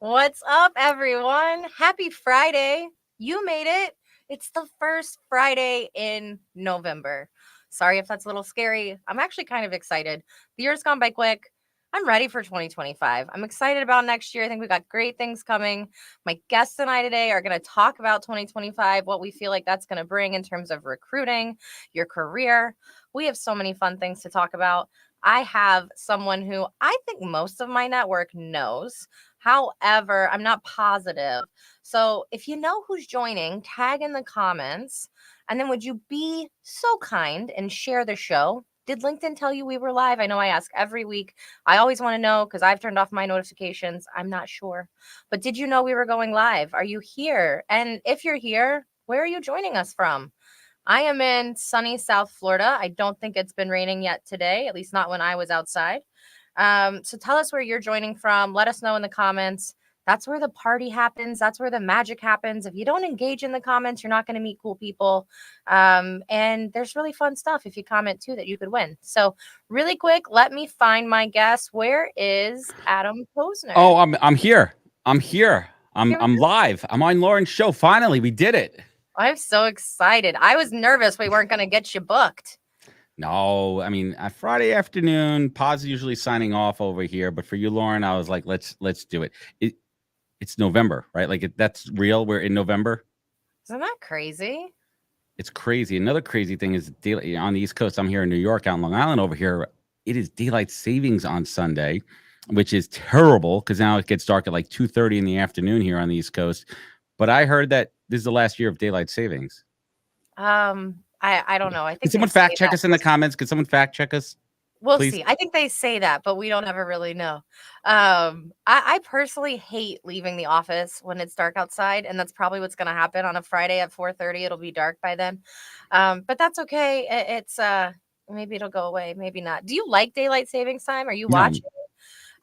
What's up, everyone? Happy Friday. You made it. It's the first Friday in November. Sorry if that's a little scary. I'm actually kind of excited. The year's gone by quick. I'm ready for 2025. I'm excited about next year. I think we got great things coming. My guests and I today are going to talk about 2025, what we feel like that's going to bring in terms of recruiting, your career. We have so many fun things to talk about. I have someone who I think most of my network knows. However, I'm not positive. So if you know who's joining, tag in the comments. And then would you be so kind and share the show? Did LinkedIn tell you we were live? I know I ask every week. I always want to know because I've turned off my notifications. I'm not sure. But did you know we were going live? Are you here? And if you're here, where are you joining us from? I am in sunny South Florida. I don't think it's been raining yet today, at least not when I was outside. So tell us where you're joining from. Let us know in the comments. That's where the party happens. That's where the magic happens. If you don't engage in the comments, you're not going to meet cool people. And there's really fun stuff if you comment too that you could win. So really quick, let me find my guest. Where is Adam Posner? Oh, I'm here. I'm live. I'm on Lauren's show. Finally, we did it. I'm so excited. I was nervous we weren't going to get you booked. No, I mean, Friday afternoon, Paz is usually signing off over here, but for you, Lauren, I was like, let's do it. It's November, right? Like that's real. We're in November. Isn't that crazy? It's crazy. Another crazy thing is on the East Coast. I'm here in New York, out in Long Island. Over here, it is daylight savings on Sunday, which is terrible because now it gets dark at like 2:30 in the afternoon here on the East Coast. But I heard that this is the last year of daylight savings. I don't know. I think Can someone fact check us in the comments? Can someone fact check us? We'll please? see. I think they say that, but we don't ever really know. I personally hate leaving the office when it's dark outside, and that's probably what's going to happen on a Friday at 4:30. It'll be dark by then, but that's okay. It's maybe it'll go away, maybe not. Do you like daylight savings time? Are you watching?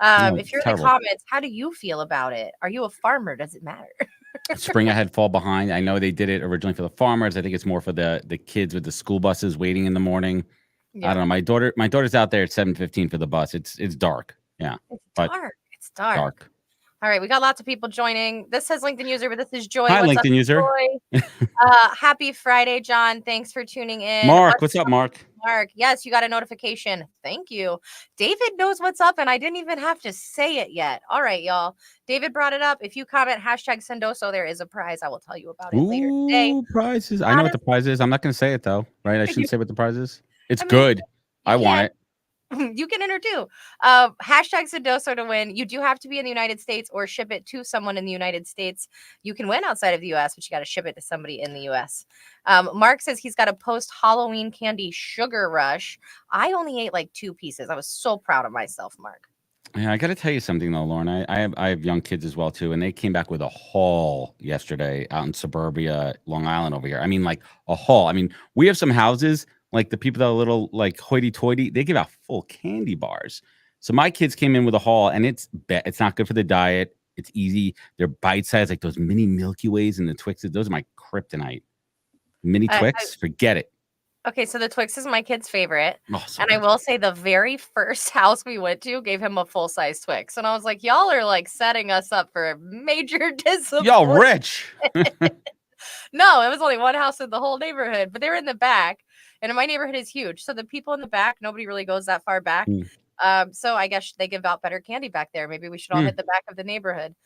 No, If you're in terrible. the comments, how do you feel about it? Are you a farmer? Does it matter? Spring ahead, fall behind. I know they did it originally for the farmers. I think it's more for the kids with the school buses waiting in the morning. Yeah. I don't know. My daughter's out there at 7:15 for the bus. It's dark. Yeah. It's dark. It's dark. All right, we got lots of people joining. This says LinkedIn user, but this is Joy. Hi, what's LinkedIn up, user. Joy? Happy Friday, John. Thanks for tuning in. Mark, what's up, Mark? Mark, yes, you got a notification. Thank you. David knows what's up, and I didn't even have to say it yet. All right, y'all. David brought it up. If you comment #Sendoso, there is a prize. I will tell you about it later today. Prizes. I know what the prize is. I'm not going to say it, though, right? I shouldn't say what the prize is. It's good. I want it. You can enter too. #Sendoso to win. You do have to be in the United States or ship it to someone in the United States. You can win outside of the US, but you got to ship it to somebody in the US. Mark says he's got a post-Halloween candy sugar rush. I only ate like 2 pieces. I was so proud of myself, Mark. Yeah, I got to tell you something though, Lauren. I have young kids as well too, and they came back with a haul yesterday out in suburbia, Long Island over here. I mean, like a haul. I mean, we have some houses. Like the people that are a little like hoity-toity, they give out full candy bars. So my kids came in with a haul, and it's not good for the diet. It's easy. They're bite size, like those mini Milky Ways and the Twixes. Those are my kryptonite. Mini Twix, forget it. Okay, so the Twix is my kid's favorite. Oh, so and I will say the very first house we went to gave him a full-size Twix. And I was like, y'all are like setting us up for a major disappointment. Y'all rich. No, it was only one house in the whole neighborhood, but they were in the back. And my neighborhood is huge. So the people in the back, nobody really goes that far back. So I guess they give out better candy back there. Maybe we should all hit the back of the neighborhood.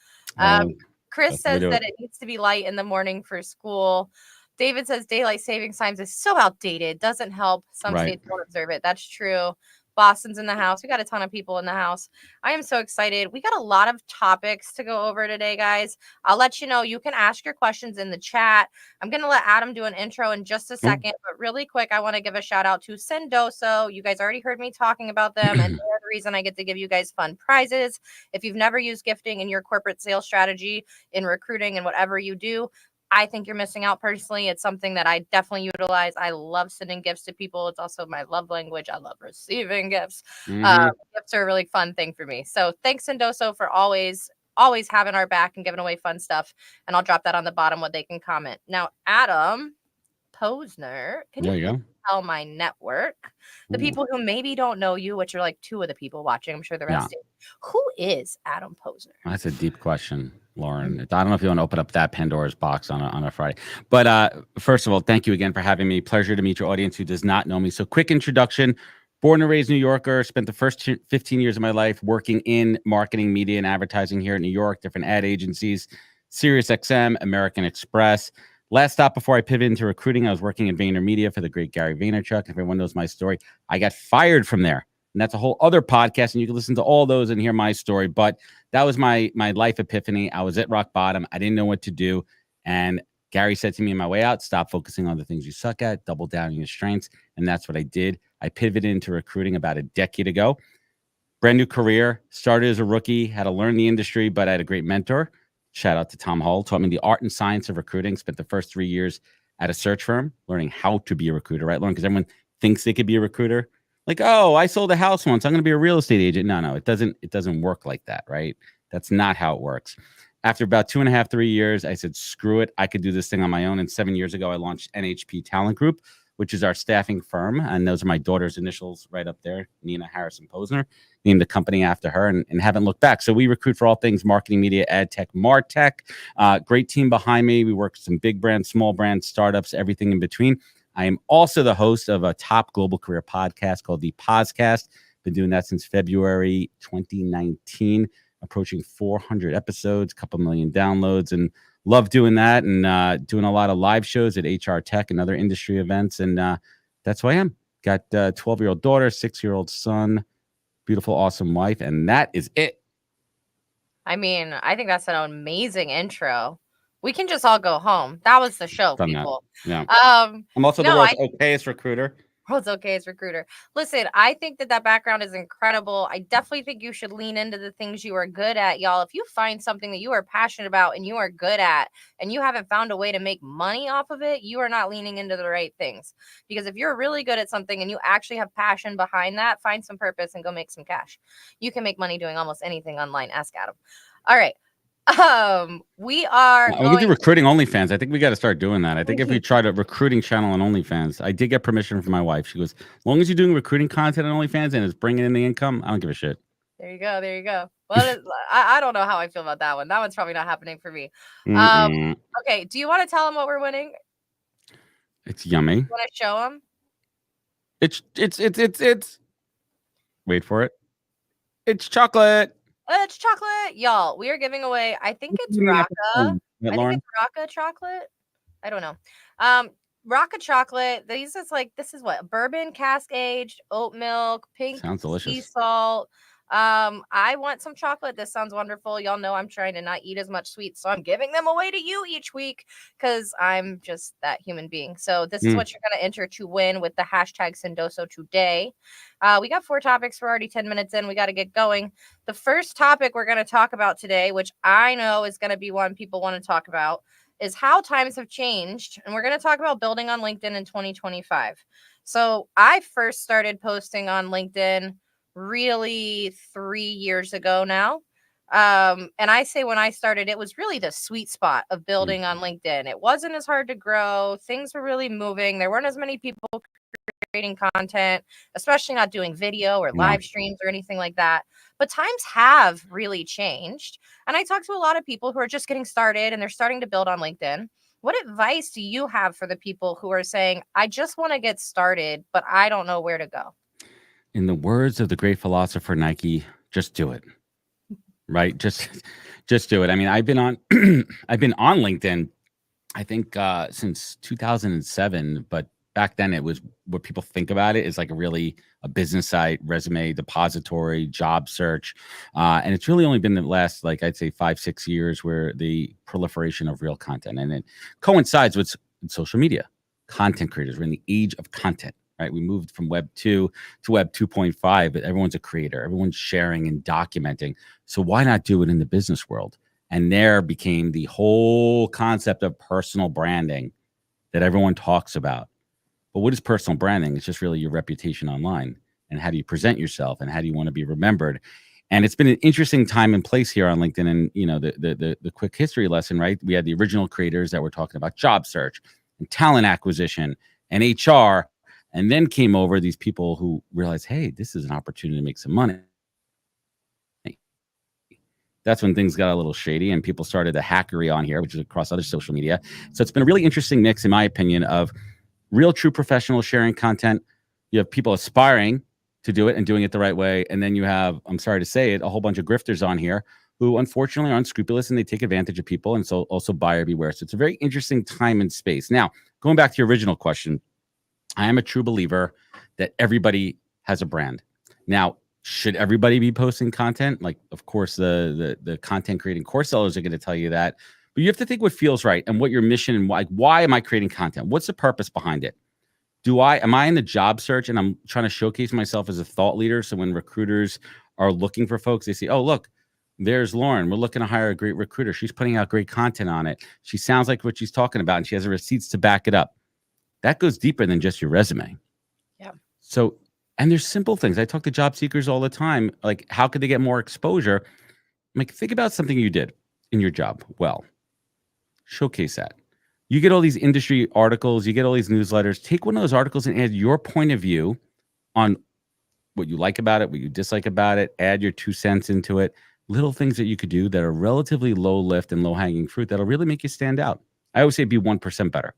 Chris says that it needs to be light in the morning for school. David says daylight savings times is so outdated. Doesn't help. Some states don't observe it. That's true. Boston's in the house. We got a ton of people in the house. I am so excited. We got a lot of topics to go over today, guys. I'll let you know. You can ask your questions in the chat. I'm going to let Adam do an intro in just a second. But really quick, I want to give a shout out to Sendoso. You guys already heard me talking about them. And they're the reason I get to give you guys fun prizes. If you've never used gifting in your corporate sales strategy, in recruiting and whatever you do, I think you're missing out personally. It's something that I definitely utilize. I love sending gifts to people. It's also my love language. I love receiving gifts. Gifts are a really fun thing for me. So thanks, Sendoso, for always having our back and giving away fun stuff. And I'll drop that on the bottom what they can comment. Now, Adam Posner. Can you There you please go. tell my network, the Ooh, people who maybe don't know you, which are like two of the people watching, I'm sure the yeah. rest do, who is Adam Posner? That's a deep question, Mm. Lauren. I don't know if you want to open up that Pandora's box on a Friday. But first of all, thank you again for having me. Pleasure to meet your audience who does not know me. So, quick introduction. Born and raised New Yorker, spent the first 15 years of my life working in marketing, media, and advertising here in New York, different ad agencies, SiriusXM, American Express. Last stop before I pivoted into recruiting, I was working in VaynerMedia for the great Gary Vaynerchuk. If everyone knows my story, I got fired from there. And that's a whole other podcast, and you can listen to all those and hear my story. But that was my life epiphany. I was at rock bottom. I didn't know what to do. And Gary said to me on my way out, stop focusing on the things you suck at, double down on your strengths. And that's what I did. I pivoted into recruiting about a decade ago. Brand new career, started as a rookie, had to learn the industry, but I had a great mentor. Shout out to Tom Hull, taught me the art and science of recruiting. Spent the first 3 years at a search firm, learning how to be a recruiter, right, Lauren? Because everyone thinks they could be a recruiter. Like, oh, I sold a house once, I'm going to be a real estate agent. No, it doesn't work like that, right? That's not how it works. After about 2.5, 3 years, I said, screw it. I could do this thing on my own. And 7 years ago, I launched NHP Talent Group, which is our staffing firm. And those are my daughter's initials right up there, Nina Harrison Posner. Named the company after her and haven't looked back. So we recruit for all things marketing, media, ad tech, MarTech. Great team behind me. We work with some big brands, small brands, startups, everything in between. I am also the host of a top global career podcast called the Poscast. Been doing that since February 2019, approaching 400 episodes, a couple million downloads, and love doing that and doing a lot of live shows at HR Tech and other industry events. And that's who I am. Got a 12-year-old daughter, 6-year-old son, beautiful, awesome wife, and that is it. I mean, I think that's an amazing intro. We can just all go home. That was the show, Done that. people. Yeah. Um, I'm also the no, world's okayest recruiter. World's okayest recruiter. Listen, I think that background is incredible. I definitely think you should lean into the things you are good at, y'all. If you find something that you are passionate about and you are good at, and you haven't found a way to make money off of it, you are not leaning into the right things. Because if you're really good at something and you actually have passion behind that, find some purpose and go make some cash. You can make money doing almost anything online. Ask Adam. All right. We are We can do going. recruiting OnlyFans. I think we got to start doing that. I think if we tried a recruiting channel on OnlyFans, I did get permission from my wife. She goes, as long as you're doing recruiting content on OnlyFans and it's bringing in the income, I don't give a shit. There you go. There you go. Well, I don't know how I feel about that one. That one's probably not happening for me. Okay. Do you want to tell them what we're winning? It's yummy. Want to show them? It's. Wait for it. It's chocolate. It's chocolate, y'all. We are giving away. I think it's Rocca. I think it's Rocca chocolate. I don't know. Rocca chocolate. This is what bourbon cask aged, oat milk, pink Sounds delicious. sea salt. I want some chocolate. This sounds wonderful. Y'all know I'm trying to not eat as much sweets, so I'm giving them away to you each week because I'm just that human being. So this is what you're gonna enter to win with the hashtag Sendoso today. We got 4 topics. We're already 10 minutes in. We got to get going. The first topic we're going to talk about today, which I know is going to be one people want to talk about, is how times have changed. And we're going to talk about building on LinkedIn in 2025. So I first started posting on LinkedIn really 3 years ago now. And I say when I started, it was really the sweet spot of building on LinkedIn. It wasn't as hard to grow. Things were really moving. There weren't as many people creating content, especially not doing video or live streams or anything like that. But times have really changed. And I talk to a lot of people who are just getting started and they're starting to build on LinkedIn. What advice do you have for the people who are saying, I just want to get started, but I don't know where to go? In the words of the great philosopher Nike, just do it. Right? Just do it. I mean, I've been on LinkedIn, I think since 2007, but back then it was what people think about it is like a business site, resume depository, job search. And it's really only been the last, like I'd say 5-6 years where the proliferation of real content, and it coincides with social media, content creators. We're in the age of content, right? We moved from Web 2 to Web 2.5, but everyone's a creator. Everyone's sharing and documenting. So why not do it in the business world? And there became the whole concept of personal branding that everyone talks about. But what is personal branding? It's just really your reputation online and how do you present yourself and how do you want to be remembered? And it's been an interesting time and place here on LinkedIn. And, you know, the quick history lesson, right? We had the original creators that were talking about job search, and talent acquisition and HR, and then came over these people who realized, hey, this is an opportunity to make some money. That's when things got a little shady and people started the hackery on here, which is across other social media. So it's been a really interesting mix, in my opinion, of real true professionals sharing content. You have people aspiring to do it and doing it the right way. And then you have, I'm sorry to say it, a whole bunch of grifters on here who unfortunately are unscrupulous and they take advantage of people. And so also buyer beware. So it's a very interesting time and space. Now, going back to your original question, I am a true believer that everybody has a brand. Now, should everybody be posting content? Like, of course, the content creating course sellers are going to tell you that. But you have to think what feels right and what your mission and why am I creating content? What's the purpose behind it? Am I in the job search and I'm trying to showcase myself as a thought leader? So when recruiters are looking for folks, they say, oh, look, there's Lauren. We're looking to hire a great recruiter. She's putting out great content on it. She sounds like what she's talking about and she has the receipts to back it up. That goes deeper than just your resume. Yeah. So, and there's simple things. I talk to job seekers all the time. Like, how could they get more exposure? Like, think about something you did in your job. Well, showcase that. You get all these industry articles, you get all these newsletters. Take one of those articles and add your point of view on what you like about it, what you dislike about it. Add your 2 cents into it. Little things that you could do that are relatively low lift and low hanging fruit that'll really make you stand out. I always say be 1% better.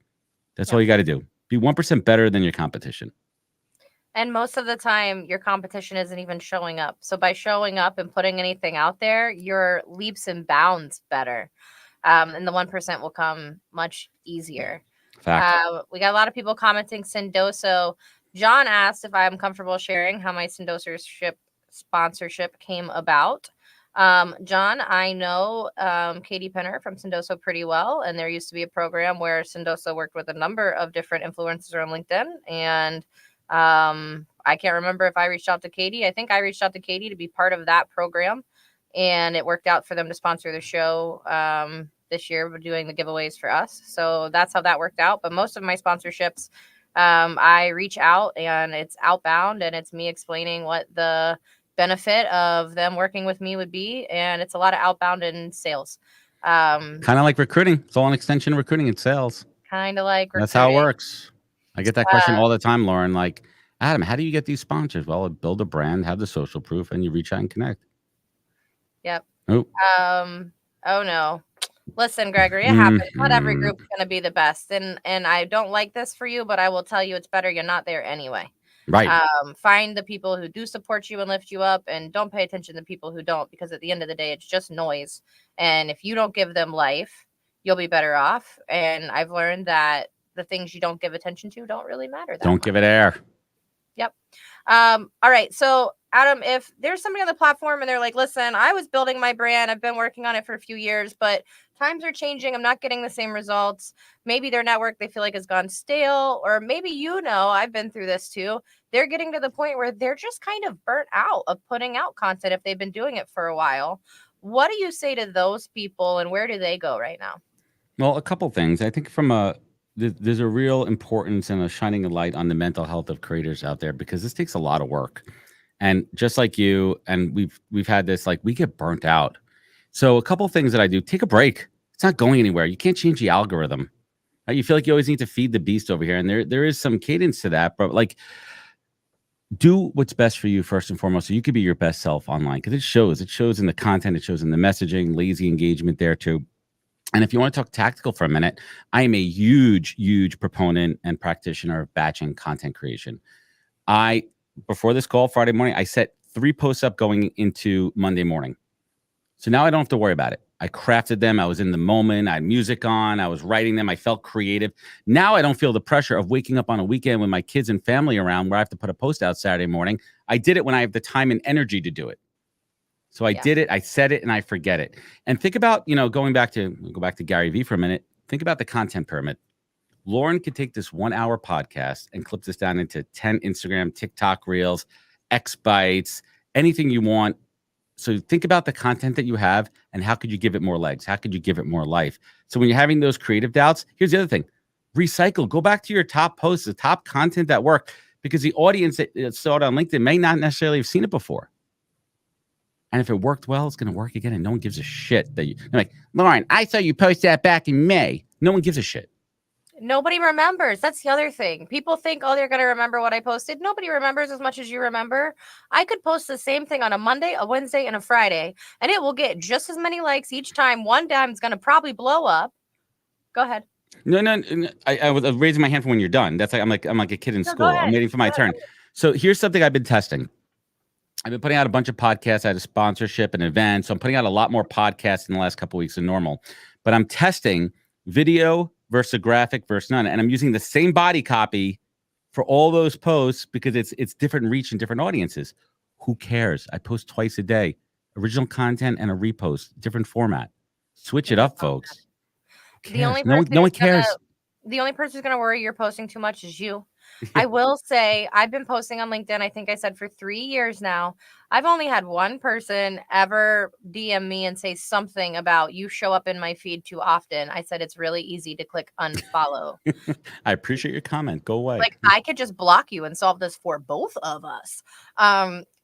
That's all you got to do. Be 1% better than your competition. And most of the time, your competition isn't even showing up. So by showing up and putting anything out there, you're leaps and bounds better. And the 1% will come much easier. Fact. We got a lot of people commenting Sendoso. John asked if I'm comfortable sharing how my Sendoso sponsorship came about. John, I know Katie Penner from Sendoso pretty well, and there used to be a program where Sendoso worked with a number of different influencers on LinkedIn, and I can't remember if I reached out to Katie. I think I reached out to Katie to be part of that program, and it worked out for them to sponsor the show this year. We're doing the giveaways for us, so that's how that worked out. But most of my sponsorships, I reach out and it's outbound, and it's me explaining what the benefit of them working with me would be, and it's a lot of outbound and sales. Kind of like recruiting. It's all an extension of recruiting and sales. Kind of like recruiting. That's how it works. I get that question all the time, Lauren. Like, Adam, how do you get these sponsors? Well, build a brand, have the social proof, and you reach out and connect. Yep. Oh. Oh no. Listen, Gregory, it happens. Not every group's going to be the best, and I don't like this for you, but I will tell you it's better you're not there anyway. Right. Find the people who do support you and lift you up, and don't pay attention to people who don't, because at the end of the day, it's just noise. And if you don't give them life, you'll be better off. And I've learned that the things you don't give attention to don't really matter that Don't much. give it air. Yep. All right. So, Adam, if there's somebody on the platform and they're like, listen, I was building my brand, I've been working on it for a few years, but times are changing, I'm not getting the same results. Maybe their network they feel like has gone stale, or maybe, I've been through this too. They're getting to the point where they're just kind of burnt out of putting out content if they've been doing it for a while. What do you say to those people, and where do they go right now? Well, a couple things. I think there's a real importance and a shining a light on the mental health of creators out there, because this takes a lot of work. And just like you, and we've had this, like, we get burnt out. So a couple things that I do: take a break. It's not going anywhere. You can't change the algorithm. Right? You feel like you always need to feed the beast over here, and there is some cadence to that. But like, do what's best for you first and foremost, so you could be your best self online, because it shows. It shows in the content. It shows in the messaging. Lazy engagement there too. And if you want to talk tactical for a minute, I am a huge proponent and practitioner of batching content creation. Before this call Friday morning, I set 3 posts up going into Monday morning. So now I don't have to worry about it. I crafted them. I was in the moment. I had music on. I was writing them. I felt creative. Now I don't feel the pressure of waking up on a weekend with my kids and family around where I have to put a post out Saturday morning. I did it when I have the time and energy to do it. So I did it, I said it, and I forget it. And think about, go back to Gary Vee for a minute. Think about the content pyramid. Lauren could take this 1-hour podcast and clip this down into 10 Instagram, TikTok reels, X bites, anything you want. So think about the content that you have and how could you give it more legs? How could you give it more life? So when you're having those creative doubts, here's the other thing: recycle. Go back to your top posts, the top content that worked, because the audience that saw it on LinkedIn may not necessarily have seen it before. And if it worked well, it's going to work again. And no one gives a shit that you're like, Lauren, I saw you post that back in May. No one gives a shit. Nobody remembers. That's the other thing. People think, oh, they're going to remember what I posted. Nobody remembers as much as you remember. I could post the same thing on a Monday, a Wednesday, and a Friday, and it will get just as many likes each time. One time is going to probably blow up. Go ahead. No. I was raising my hand for when you're done. That's like I'm like a kid in No, go school. I'm ahead. waiting for my Go ahead. turn. So here's something I've been testing. I've been putting out a bunch of podcasts. I had a sponsorship and event, so I'm putting out a lot more podcasts in the last couple of weeks than normal. But I'm testing video versus a graphic versus none, and I'm using the same body copy for all those posts because it's different reach and different audiences. Who cares? I post twice a day, original content and a repost, different format. Switch it That's up, not folks. Who the cares? only No one, person no one who's gonna cares. the only person who's gonna worry you're posting too much is you. I will say I've been posting on LinkedIn, I think I said for 3 years now. I've only had one person ever DM me and say something about you show up in my feed too often. I said it's really easy to click unfollow. I appreciate your comment. Go away. Like I could just block you and solve this for both of us.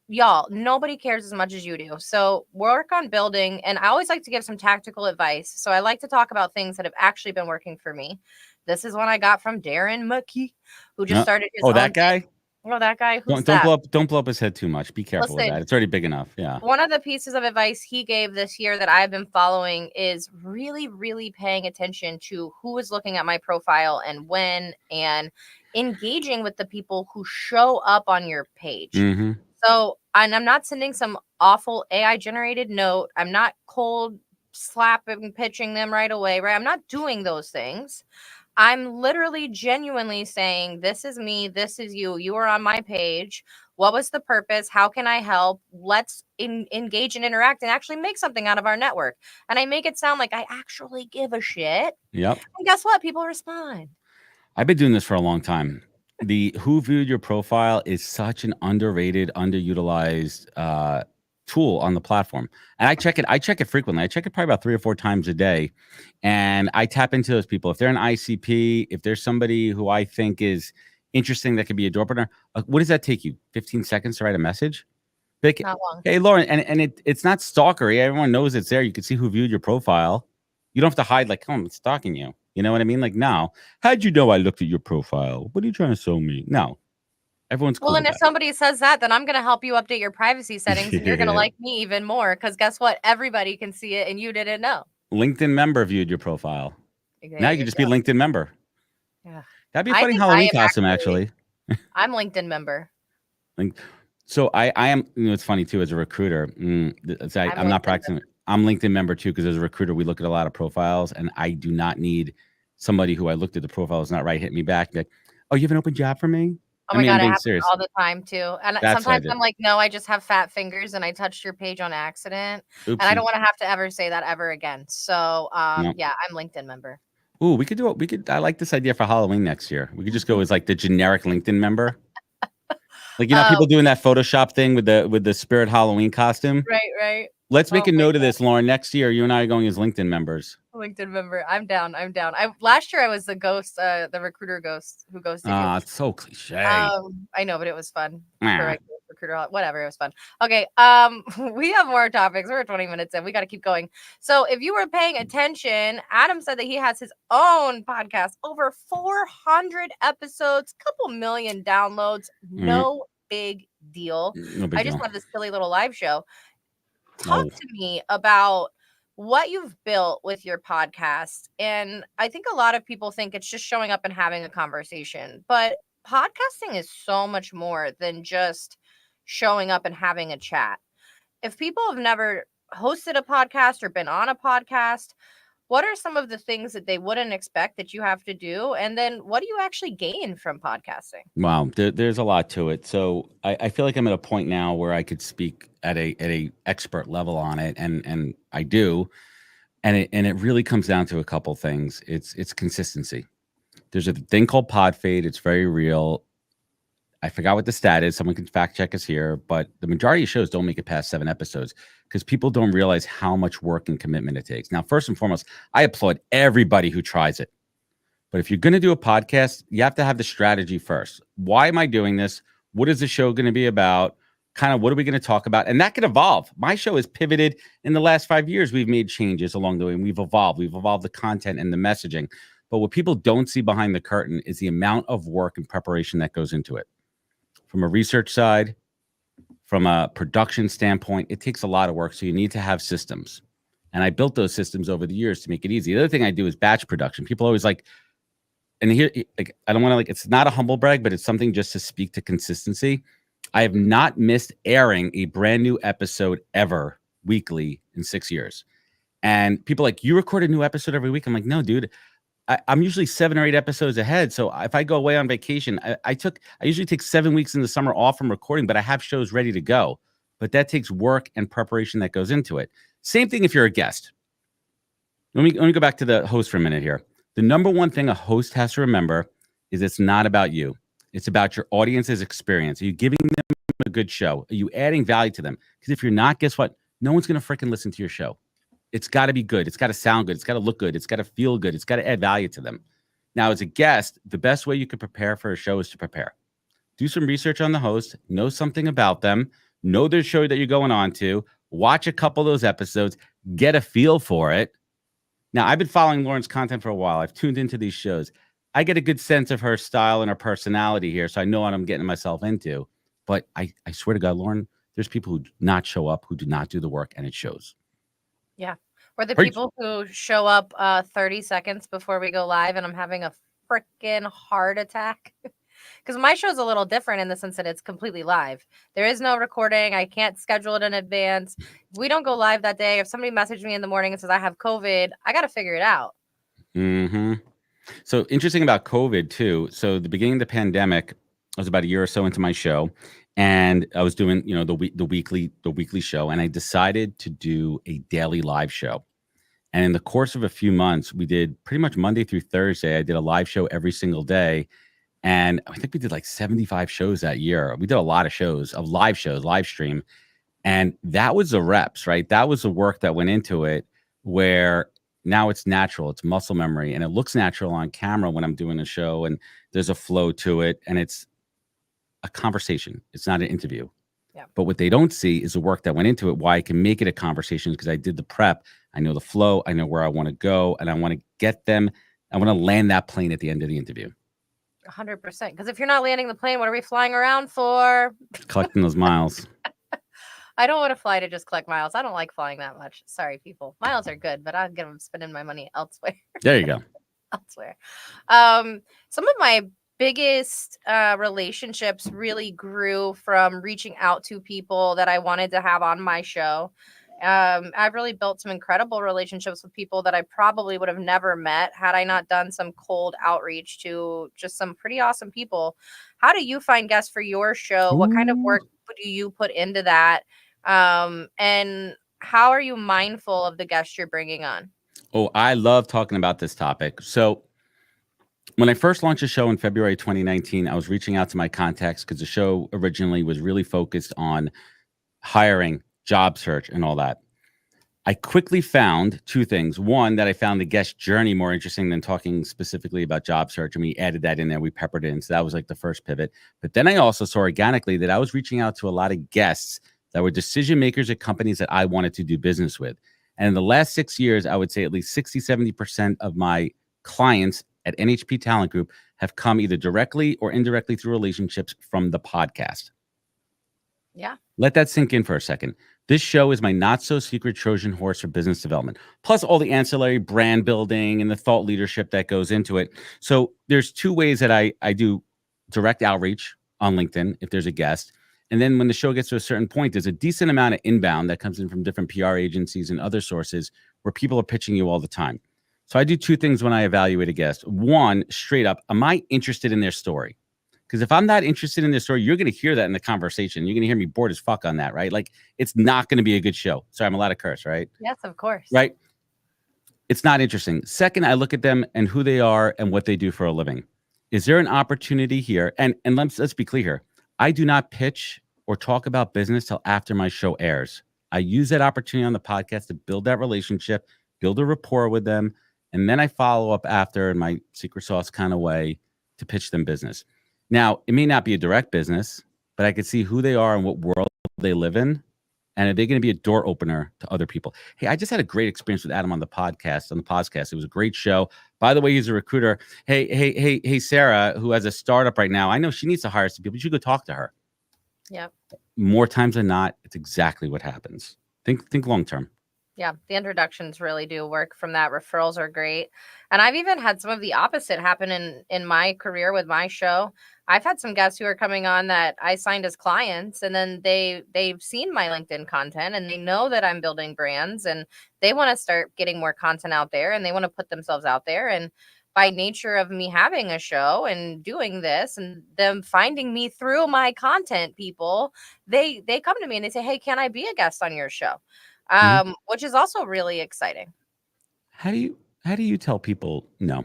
Y'all, nobody cares as much as you do. So work on building. And I always like to give some tactical advice. So I like to talk about things that have actually been working for me. This is one I got from Darren McKee, who just started his Oh, own that thing. guy. Oh, that guy. Who's Don't that? blow up his head too much. Be careful with Listen, that. It's already big enough. Yeah. one of the pieces of advice he gave this year that I've been following is really, really paying attention to who is looking at my profile and when, and engaging with the people who show up on your page. Mm-hmm. So, and I'm not sending some awful AI generated note. I'm not cold slapping, pitching them right away, right? I'm not doing those things. I'm literally genuinely saying, this is me, this is you. You are on my page. What was the purpose? How can I help? Let's engage and interact and actually make something out of our network. And I make it sound like I actually give a shit. Yep. And guess what? People respond. I've been doing this for a long time. The who viewed your profile is such an underrated, underutilized tool on the platform. And I check it. I check it frequently. I check it probably about 3 or 4 times a day. And I tap into those people. If they're an ICP, if there's somebody who I think is interesting that could be a door opener, what does that take you? 15 seconds to write a message? Like, Not long. hey, Lauren, and it's not stalkery. Everyone knows it's there. You can see who viewed your profile. You don't have to hide like, oh, I'm stalking you. You know what I mean? Like, no. How'd you know I looked at your profile? What are you trying to show me? No. Everyone's cool Well, and with if somebody says that, then I'm going to help you update your privacy settings and you're going to that. like me even more because guess what? Everybody can see it and you didn't know. LinkedIn member viewed your profile. There Now you you can just go. be LinkedIn member. Yeah. That'd be a I funny think I Halloween am costume, actually, actually. I'm LinkedIn member. So I am, it's funny too, as a recruiter, I'm I'm not LinkedIn practicing. I'm LinkedIn member too, because as a recruiter, we look at a lot of profiles and I do not need somebody who I looked at the profile is not right, hit me back. Like, oh, you have an open job for me? Oh I my mean, I'm God, it being happens serious. all the time too. And That's what I sometimes did. I'm like, no, I just have fat fingers and I touched your page on accident. And I don't Oopsie. want to have to ever say that ever again. So No. yeah, I'm LinkedIn member. Ooh, we could do it. I like this idea for Halloween next year. We could just go as like the generic LinkedIn member. Like, you know, Uh, people doing that Photoshop thing with the spirit Halloween costume. right. Let's make Oh a my note of this, Lauren. Next year, you and I are going as LinkedIn members. LinkedIn member. I'm down. I'm down. I last year I was the ghost, the recruiter ghost who ghosted you. Ah, it's so cliche. I know, but it was fun for Ah. my recruiter. Whatever, it was fun. Okay, we have more topics. We're 20 minutes in. We got to keep going. So, if you were paying attention, Adam said that he has his own podcast, over 400 episodes, couple million downloads. No big deal. No big I just deal. have this silly little live show. Talk Oh, to me about what you've built with your podcast. And I think a lot of people think it's just showing up and having a conversation, but podcasting is so much more than just showing up and having a chat. If people have never hosted a podcast or been on a podcast, what are some of the things that they wouldn't expect that you have to do? And then what do you actually gain from podcasting? wow. There's a lot to it. So I feel like I'm at a point now where I could speak at a expert level on it, and I do. And it really comes down to a couple things. It's consistency. There's a thing called pod fade. It's very real. I forgot what the stat is. Someone can fact check us here, but the majority of shows don't make it past 7 episodes because people don't realize how much work and commitment it takes. Now, first and foremost, I applaud everybody who tries it. But if you're going to do a podcast, you have to have the strategy first. Why am I doing this? What is the show going to be about? Kind of what are we going to talk about? And that could evolve. My show has pivoted in the last 5 years. We've made changes along the way and we've evolved. We've evolved the content and the messaging. But what people don't see behind the curtain is the amount of work and preparation that goes into it. From a research side, from a production standpoint, it takes a lot of work. So you need to have systems. And I built those systems over the years to make it easy. The other thing I do is batch production. People always like, and here, like, I don't want to like, it's not a humble brag, but it's something just to speak to consistency. I have not missed airing a brand new episode ever weekly in 6 years. And people like, you record a new episode every week. I'm like, no, dude, I'm usually 7 or 8 episodes ahead. So if I go away on vacation, I usually take 7 weeks in the summer off from recording, but I have shows ready to go. But that takes work and preparation that goes into it. Same thing if you're a guest. Let me go back to the host for a minute here. The number one thing a host has to remember is it's not about you. It's about your audience's experience. Are you giving them a good show? Are you adding value to them? Because if you're not, guess what? No one's going to freaking listen to your show. It's got to be good. It's got to sound good. It's got to look good. It's got to feel good. It's got to add value to them. Now, as a guest, the best way you can prepare for a show is to prepare. Do some research on the host, know something about them, know their show that you're going on to, watch a couple of those episodes, get a feel for it. Now, I've been following Lauren's content for a while. I've tuned into these shows. I get a good sense of her style and her personality here, so I know what I'm getting myself into. But I swear to God, Lauren, there's people who do not show up, who do not do the work, and it shows. Yeah. Or the Preach. people who show up 30 seconds before we go live and I'm having a freaking heart attack. Because my show's a little different in the sense that it's completely live. There is no recording. I can't schedule it in advance. If we don't go live that day, if somebody messaged me in the morning and says I have COVID, I got to figure it out. Mm-hmm. So interesting about COVID too. So the beginning of the pandemic, I was about a year or so into my show, and I was doing, the weekly show, and I decided to do a daily live show. And in the course of a few months, we did pretty much Monday through Thursday. I did a live show every single day. And I think we did like 75 shows that year. We did a lot of live stream. And that was the reps, right? That was the work that went into it, where now it's natural. It's muscle memory, and it looks natural on camera when I'm doing a show, and there's a flow to it, and it's a conversation. It's not an interview. Yeah. But what they don't see is the work that went into it, why I can make it a conversation, because I did the prep. I know the flow. I know where I want to go, and I want to get them. I want to land that plane at the end of the interview. 100%. Because if you're not landing the plane, what are we flying around for? Collecting those miles. I don't want to fly to just collect miles. I don't like flying that much. Sorry, people. Miles are good, but I'll get them spending my money elsewhere. There you go. Elsewhere. Some of my biggest relationships really grew from reaching out to people that I wanted to have on my show. I've really built some incredible relationships with people that I probably would have never met had I not done some cold outreach to just some pretty awesome people. How do you find guests for your show? What kind of work do you put into that? And how are you mindful of the guests you're bringing on? Oh, I love talking about this topic. So when I first launched a show in February 2019, I was reaching out to my contacts because the show originally was really focused on hiring, job search, and all that. I quickly found two things. One, that I found the guest journey more interesting than talking specifically about job search. And we added that in there. We peppered it in. So that was like the first pivot. But then I also saw organically that I was reaching out to a lot of guests that were decision makers at companies that I wanted to do business with. And in the last 6 years, I would say at least 60-70% of my clients at NHP Talent Group have come either directly or indirectly through relationships from the podcast. Yeah. Let that sink in for a second. This show is my not-so-secret Trojan horse for business development, plus all the ancillary brand building and the thought leadership that goes into it. So there's two ways that I do direct outreach on LinkedIn if there's a guest. And then when the show gets to a certain point, there's a decent amount of inbound that comes in from different PR agencies and other sources where people are pitching you all the time. So I do two things when I evaluate a guest. One, straight up, am I interested in their story? Because if I'm not interested in this story, you're going to hear that in the conversation. You're going to hear me bored as fuck on that, right? Like, it's not going to be a good show. Sorry, I'm allowed to curse, right? Yes, of course. Right? It's not interesting. Second, I look at them and who they are and what they do for a living. Is there an opportunity here? And let's be clear here. I do not pitch or talk about business till after my show airs. I use that opportunity on the podcast to build that relationship, build a rapport with them, and then I follow up after in my secret sauce kind of way to pitch them business. Now, it may not be a direct business, but I could see who they are and what world they live in And are they going to be a door opener to other people? Hey, I just had a great experience with Adam on the podcast. It was a great show. By the way, he's a recruiter. Hey, Sarah, who has a startup right now. I know she needs to hire some people. You should go talk to her. Yep. More times than not, it's exactly what happens. Think long term. Yeah, the introductions really do work from that. Referrals are great. And I've even had some of the opposite happen in my career with my show. I've had some guests who are coming on that I signed as clients, and then they've seen my LinkedIn content and they know that I'm building brands, and they want to start getting more content out there, and they want to put themselves out there. And by nature of me having a show and doing this and them finding me through my content, people, they come to me and they say, "Hey, can I be a guest on your show?" Mhm. Which is also really exciting. How do you tell people no?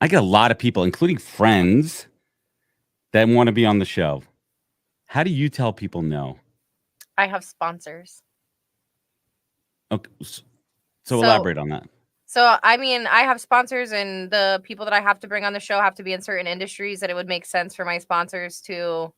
I get a lot of people, including friends, that want to be on the show. How do you tell people no? I have sponsors. Okay, so So elaborate on that. I mean, I have sponsors, and the people that I have to bring on the show have to be in certain industries that it would make sense for my sponsors to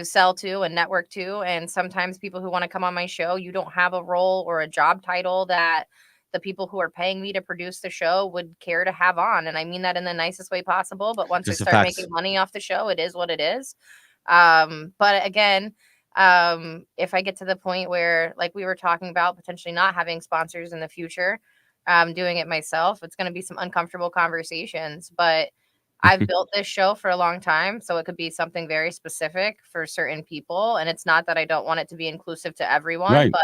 sell to and network to. And sometimes people who want to come on my show, you don't have a role or a job title that the people who are paying me to produce the show would care to have on. And I mean that in the nicest way possible. But once I Just the start making facts. money off the show, it is what it is. But again, if I get to the point where, like we were talking about, potentially not having sponsors in the future, doing it myself, it's going to be some uncomfortable conversations. But I've built this show for a long time, so it could be something very specific for certain people. And it's not that I don't want it to be inclusive to everyone, Right. but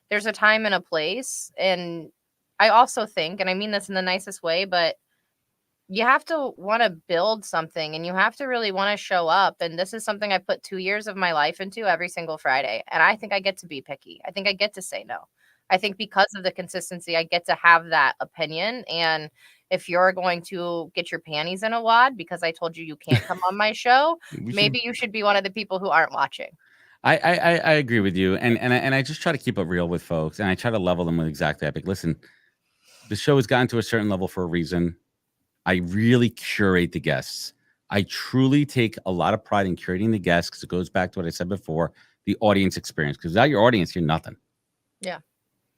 there's a time and a place. And I also think, and I mean this in the nicest way, but you have to want to build something and you have to really want to show up. And this is something I put 2 years of my life into every single Friday. And I think I get to be picky. I think I get to say no. I think because of the consistency, I get to have that opinion. And if you're going to get your panties in a wad because I told you can't come on my show, We should. maybe you should be one of the people who aren't watching. I agree with you, and I just try to keep it real with folks, and I try to level them with exactly epic. Listen, the show has gotten to a certain level for a reason. I really curate the guests. I truly take a lot of pride in curating the guests because it goes back to what I said before, the audience experience. Because without your audience, you're nothing. Yeah.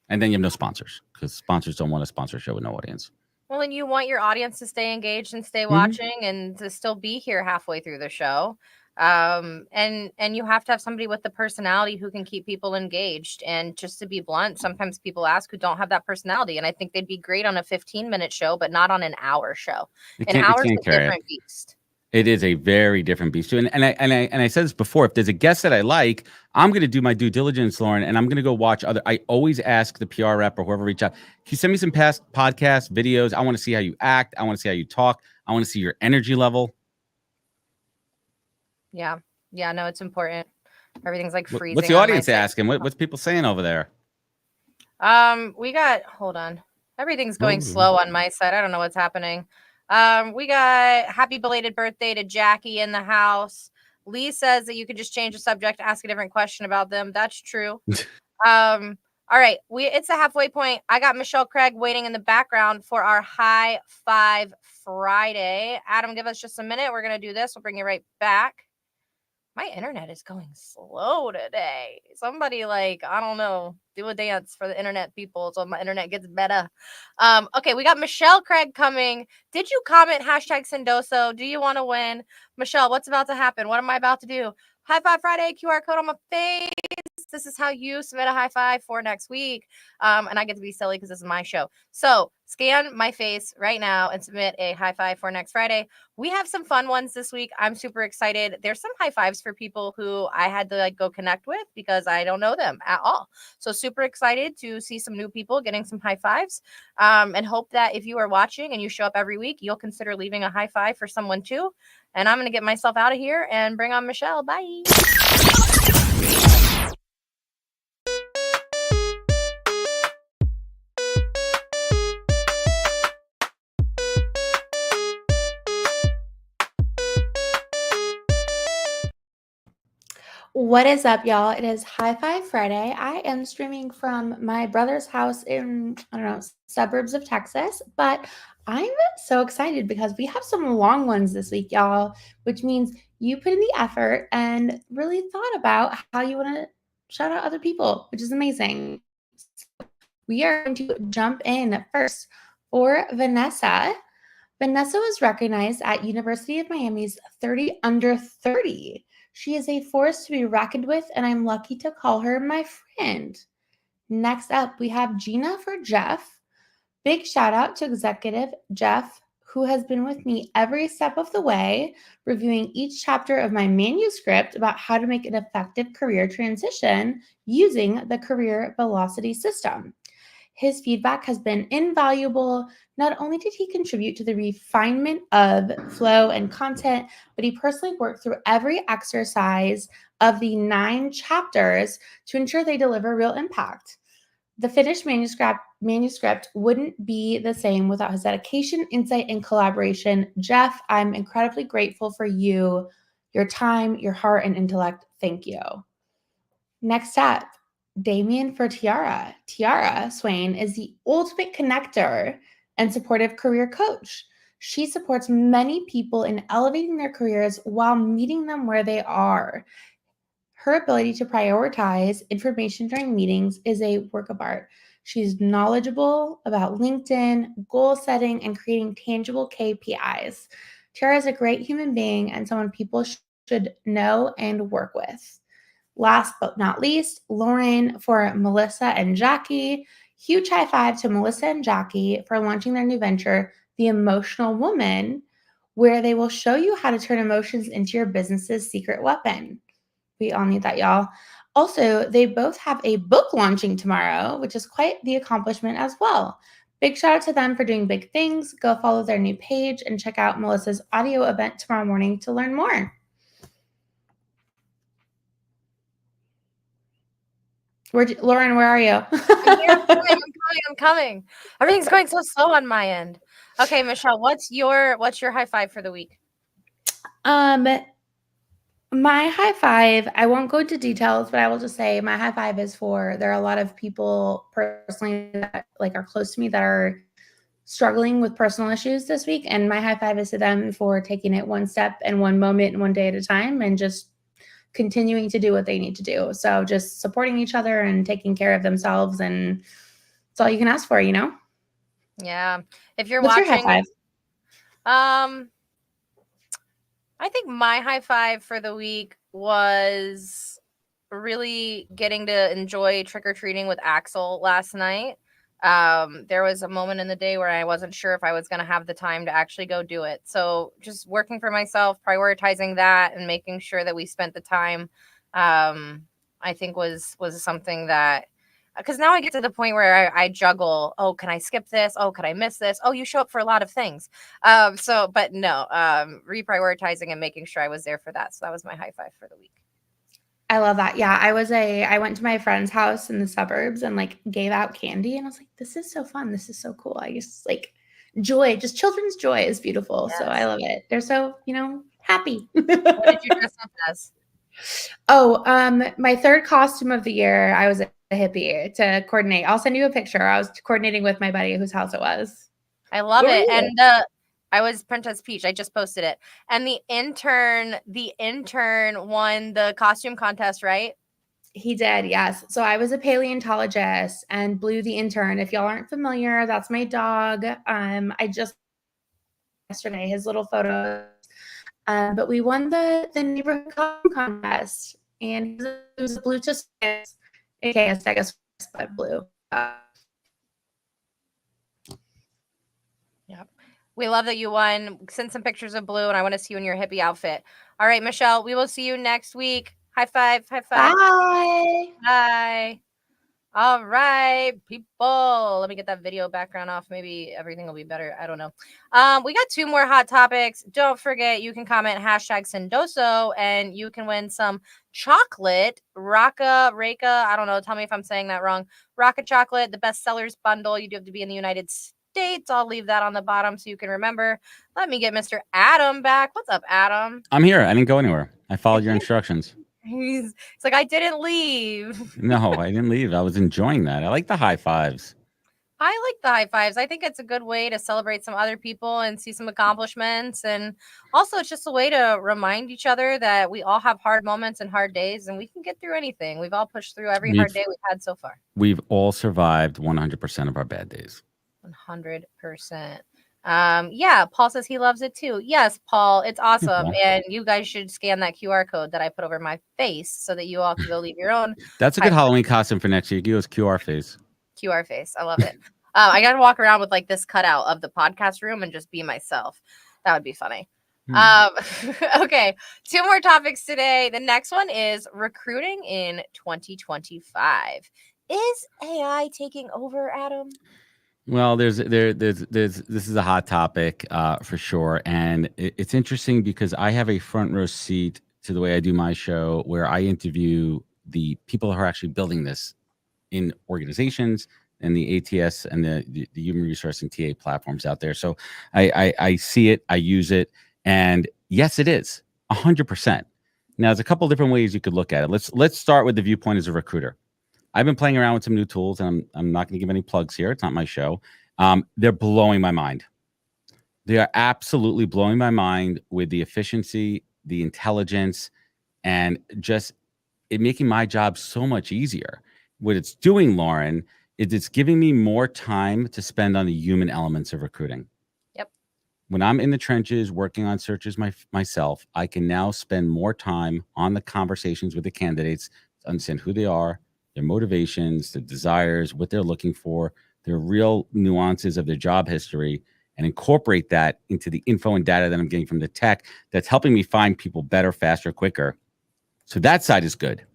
And then you have no sponsors because sponsors don't want to sponsor a show with no audience. Well, and you want your audience to stay engaged and stay Mhm. watching and to still be here halfway through the show. And you have to have somebody with the personality who can keep people engaged. And just to be blunt, sometimes people ask who don't have that personality, and I think they'd be great on a 15-minute show, but not on an hour show. An It hour's can't a carry it. different beast. It is a very different beast too. And I said this before. If there's a guest that I like, I'm going to do my due diligence, Lauren, and I'm going to go watch other. I always ask the PR rep or whoever reach out. Can you send me some past podcasts, videos? I want to see how you act. I want to see how you talk. I want to see your energy level. Yeah. Yeah, no, it's important. Everything's like What's freezing the on my audience side. asking? What's people saying over there? We got, hold on. Everything's going Oh, slow on my side. I don't know what's happening. We got happy belated birthday to Jackie in the house. Lee says that you could just change the subject, ask a different question about them. That's true. All right, it's the halfway point. I got Michelle Craig waiting in the background for our High Five Friday. Adam, give us just a minute. We're gonna do this. We'll bring you right back. My internet is going slow today. Somebody, like, I don't know, do a dance for the internet people so my internet gets better. Okay, we got Michelle Craig coming. Did you comment hashtag Sendoso? Do you want to win? Michelle, what's about to happen? What am I about to do? High Five Friday, QR code on my face. This is how you submit a high five for next week. And I get to be silly because this is my show. So scan my face right now and submit a high five for next Friday. We have some fun ones this week. I'm super excited. There's some high fives for people who I had to go connect with because I don't know them at all. So super excited to see some new people getting some high fives. And hope that if you are watching and you show up every week, you'll consider leaving a high five for someone too. And I'm going to get myself out of here and bring on Michelle. Bye. What is up, y'all? It is High Five Friday. I am streaming from my brother's house in, I don't know, suburbs of Texas, but I'm so excited because we have some long ones this week, y'all, which means you put in the effort and really thought about how you want to shout out other people, which is amazing. So we are going to jump in first for Vanessa. Vanessa was recognized at University of Miami's 30 under 30. She is a force to be reckoned with, and I'm lucky to call her my friend. Next up, we have Gina for Jeff. Big shout out to executive Jeff, who has been with me every step of the way, reviewing each chapter of my manuscript about how to make an effective career transition using the career velocity system. His feedback has been invaluable. Not only did he contribute to the refinement of flow and content, but he personally worked through every exercise of the 9 chapters to ensure they deliver real impact. The finished manuscript wouldn't be the same without his dedication, insight, and collaboration. Jeff, I'm incredibly grateful for you, your time, your heart, and intellect. Thank you. Next up, Damien for Tiara. Tiara Swain is the ultimate connector and supportive career coach. She supports many people in elevating their careers while meeting them where they are. Her ability to prioritize information during meetings is a work of art. She's knowledgeable about LinkedIn, goal setting, and creating tangible KPIs. Tiara is a great human being and someone people should know and work with. Last but not least, Lauren for Melissa and Jackie. Huge high five to Melissa and Jackie for launching their new venture, The Emotional Woman, where they will show you how to turn emotions into your business's secret weapon. We all need that, y'all. Also, they both have a book launching tomorrow, which is quite the accomplishment as well. Big shout out to them for doing big things. Go follow their new page and check out Melissa's audio event tomorrow morning to learn more. Lauren, where are you? I'm coming. Everything's going so slow on my end. Okay, Michelle, what's your high five for the week? My high five, I won't go into details, but I will just say my high five is there are a lot of people personally that are close to me that are struggling with personal issues this week. And my high five is to them for taking it one step and one moment and one day at a time and just continuing to do what they need to do. So just supporting each other and taking care of themselves. And it's all you can ask for, Yeah. If you're What's watching, your high five? I think my high five for the week was really getting to enjoy trick-or-treating with Axel last night. There was a moment in the day where I wasn't sure if I was going to have the time to actually go do it. So just working for myself, prioritizing that and making sure that we spent the time, I think was something that, because now I get to the point where I juggle. Oh, can I skip this? Oh, could I miss this? Oh, you show up for a lot of things. But no, reprioritizing and making sure I was there for that. So that was my high five for the week. I love that. Yeah, I went to my friend's house in the suburbs and gave out candy, and I was like, this is so fun. This is so cool. I just joy, just children's joy is beautiful. Yes. So I love it. They're so, happy. What did you dress up as? Oh, my third costume of the year, I was a hippie to coordinate. I'll send you a picture. I was coordinating with my buddy whose house it was. I love it. And I was Princess Peach. I just posted it. And the intern won the costume contest, right? He did, yes. So I was a paleontologist and Blue the intern. If y'all aren't familiar, that's my dog. I just yesterday his little photos. But we won the neighborhood costume contest, and he was a Blue to Science, aka I guess, but Blue. Yep. We love that you won. Send some pictures of Blue, and I want to see you in your hippie outfit. All right, Michelle, we will see you next week. High five. High five. Bye. Bye. All right, people. Let me get that video background off. Maybe everything will be better. I don't know. We got 2 more hot topics. Don't forget, you can comment #Sendoso, and you can win some chocolate. Raka. I don't know. Tell me if I'm saying that wrong. Raka chocolate, the best sellers bundle. You do have to be in the United States. I'll leave that on the bottom so you can remember. Let me get Mr. Adam back. What's up, Adam? I'm here. I didn't go anywhere. I followed your instructions. He's like, I didn't leave. No, I didn't leave. I was enjoying that. I like the high fives. I like the high fives. I think it's a good way to celebrate some other people and see some accomplishments. And also, it's just a way to remind each other that we all have hard moments and hard days, and we can get through anything. We've all pushed through every hard day we've had so far. We've all survived 100% of our bad days. 100%. Yeah, Paul says he loves it too. Yes, Paul, it's awesome. And you guys should scan that QR code that I put over my face so that you all can go leave your own. That's a good Halloween costume for next year. Give us QR face. QR face. I love it. I got to walk around with like this cutout of the podcast room and just be myself. That would be funny. Okay, 2 more topics today. The next one is recruiting in 2025. Is AI taking over, Adam? Well, there's this is a hot topic for sure, and it's interesting because I have a front row seat to the way I do my show, where I interview the people who are actually building this in organizations and the ATS and the human resource and TA platforms out there. So I see it, I use it, and yes, it is 100%. Now, there's a couple different ways you could look at it. Let's start with the viewpoint as a recruiter. I've been playing around with some new tools, and I'm not going to give any plugs here. It's not my show. They're blowing my mind. They are absolutely blowing my mind with the efficiency, the intelligence, and just it making my job so much easier. What it's doing, Lauren, is it's giving me more time to spend on the human elements of recruiting. Yep. When I'm in the trenches working on searches myself, I can now spend more time on the conversations with the candidates to understand who they are, their motivations, their desires, what they're looking for, their real nuances of their job history, and incorporate that into the info and data that I'm getting from the tech that's helping me find people better, faster, quicker. So that side is good.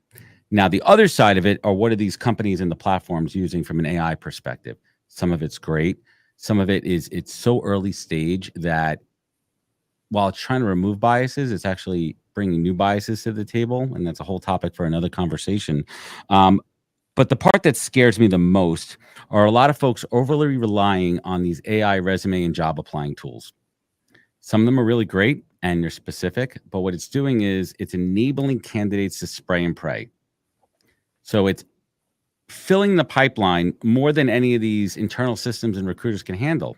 Now, the other side of it are what are these companies and the platforms using from an AI perspective? Some of it's great. Some of it is it's so early stage that while it's trying to remove biases, it's actually bringing new biases to the table. And that's a whole topic for another conversation. But the part that scares me the most are a lot of folks overly relying on these AI resume and job applying tools. Some of them are really great and they're specific, but what it's doing is it's enabling candidates to spray and pray. So it's filling the pipeline more than any of these internal systems and recruiters can handle.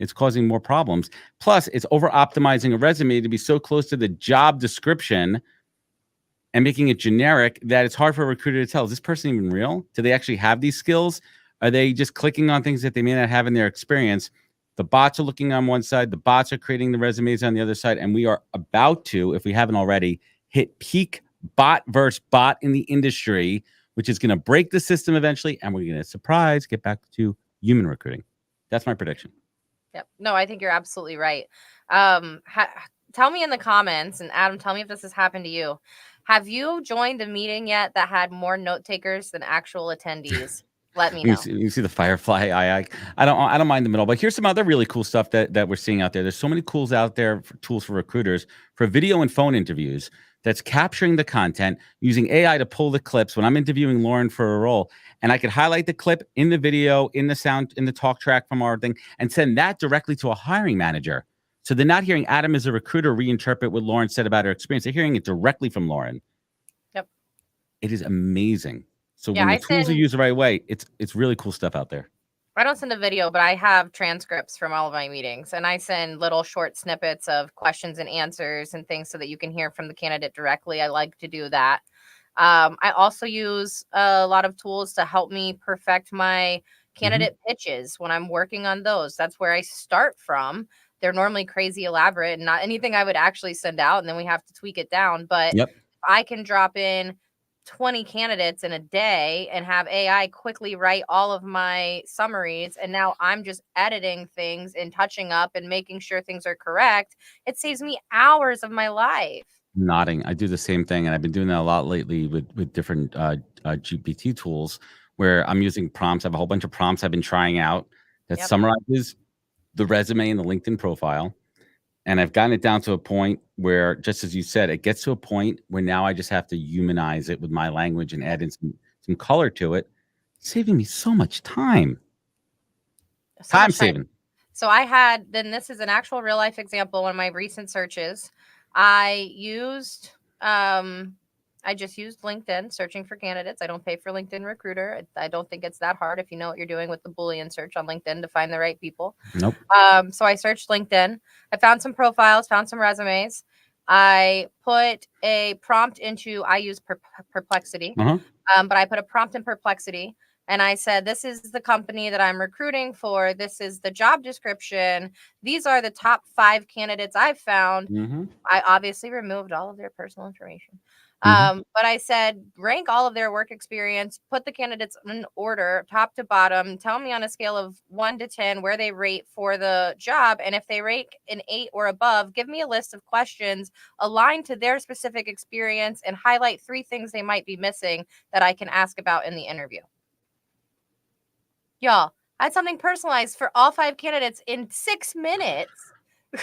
It's causing more problems. Plus, it's over optimizing a resume to be so close to the job description and making it generic that it's hard for a recruiter to tell, is this person even real? Do they actually have these skills? Are they just clicking on things that they may not have in their experience? The bots are looking on one side, the bots are creating the resumes on the other side, and we are about to, if we haven't already, hit peak bot versus bot in the industry, which is going to break the system eventually, and we're going to, get back to human recruiting. That's my prediction. Yep. No, I think you're absolutely right. Tell me in the comments, and Adam, tell me if this has happened to you. Have you joined a meeting yet that had more note takers than actual attendees? Let me know. You see the Firefly. I don't mind the middle, but here's some other really cool stuff that we're seeing out there. There's so many tools out there for tools for recruiters for video and phone interviews that's capturing the content using AI to pull the clips when I'm interviewing Lauren for a role. And I could highlight the clip in the video, in the sound, in the talk track from our thing, and send that directly to a hiring manager. So they're not hearing Adam as a recruiter reinterpret what Lauren said about her experience. They're hearing it directly from Lauren. Yep. It is amazing. So when the tools are used the right way, it's really cool stuff out there. I don't send a video, but I have transcripts from all of my meetings, and I send little short snippets of questions and answers and things so that you can hear from the candidate directly. I like to do that. I also use a lot of tools to help me perfect my candidate pitches when I'm working on those. That's where I start from. They're normally crazy elaborate and not anything I would actually send out, and then we have to tweak it down. But I can drop in 20 candidates in a day and have AI quickly write all of my summaries. And now I'm just editing things and touching up and making sure things are correct. It saves me hours of my life. Nodding. I do the same thing. And I've been doing that a lot lately with different GPT tools where I'm using prompts. I have a whole bunch of prompts I've been trying out that summarizes the resume and the LinkedIn profile. And I've gotten it down to a point where, just as you said, it gets to a point where now I just have to humanize it with my language and add in some color to it, saving me so much time. Time saving. So this is an actual real life example. One of my recent searches, I used, I I just used LinkedIn searching for candidates. I don't pay for LinkedIn Recruiter. I don't think it's that hard if you know what you're doing with the Boolean search on LinkedIn to find the right people. Nope. So I searched LinkedIn. I found some profiles, found some resumes. I put a prompt into, I use Perplexity, Uh-huh. but I put a prompt in Perplexity. And I said, this is the company that I'm recruiting for. This is the job description. These are the top 5 candidates I've found. Mm-hmm. I obviously removed all of their personal information. Mhm. But I said, rank all of their work experience, put the candidates in order, top to bottom, tell me on a scale of 1 to 10 where they rate for the job. And if they rate an 8 or above, give me a list of questions aligned to their specific experience and highlight 3 things they might be missing that I can ask about in the interview. Y'all, I had something personalized for all 5 candidates in 6 minutes.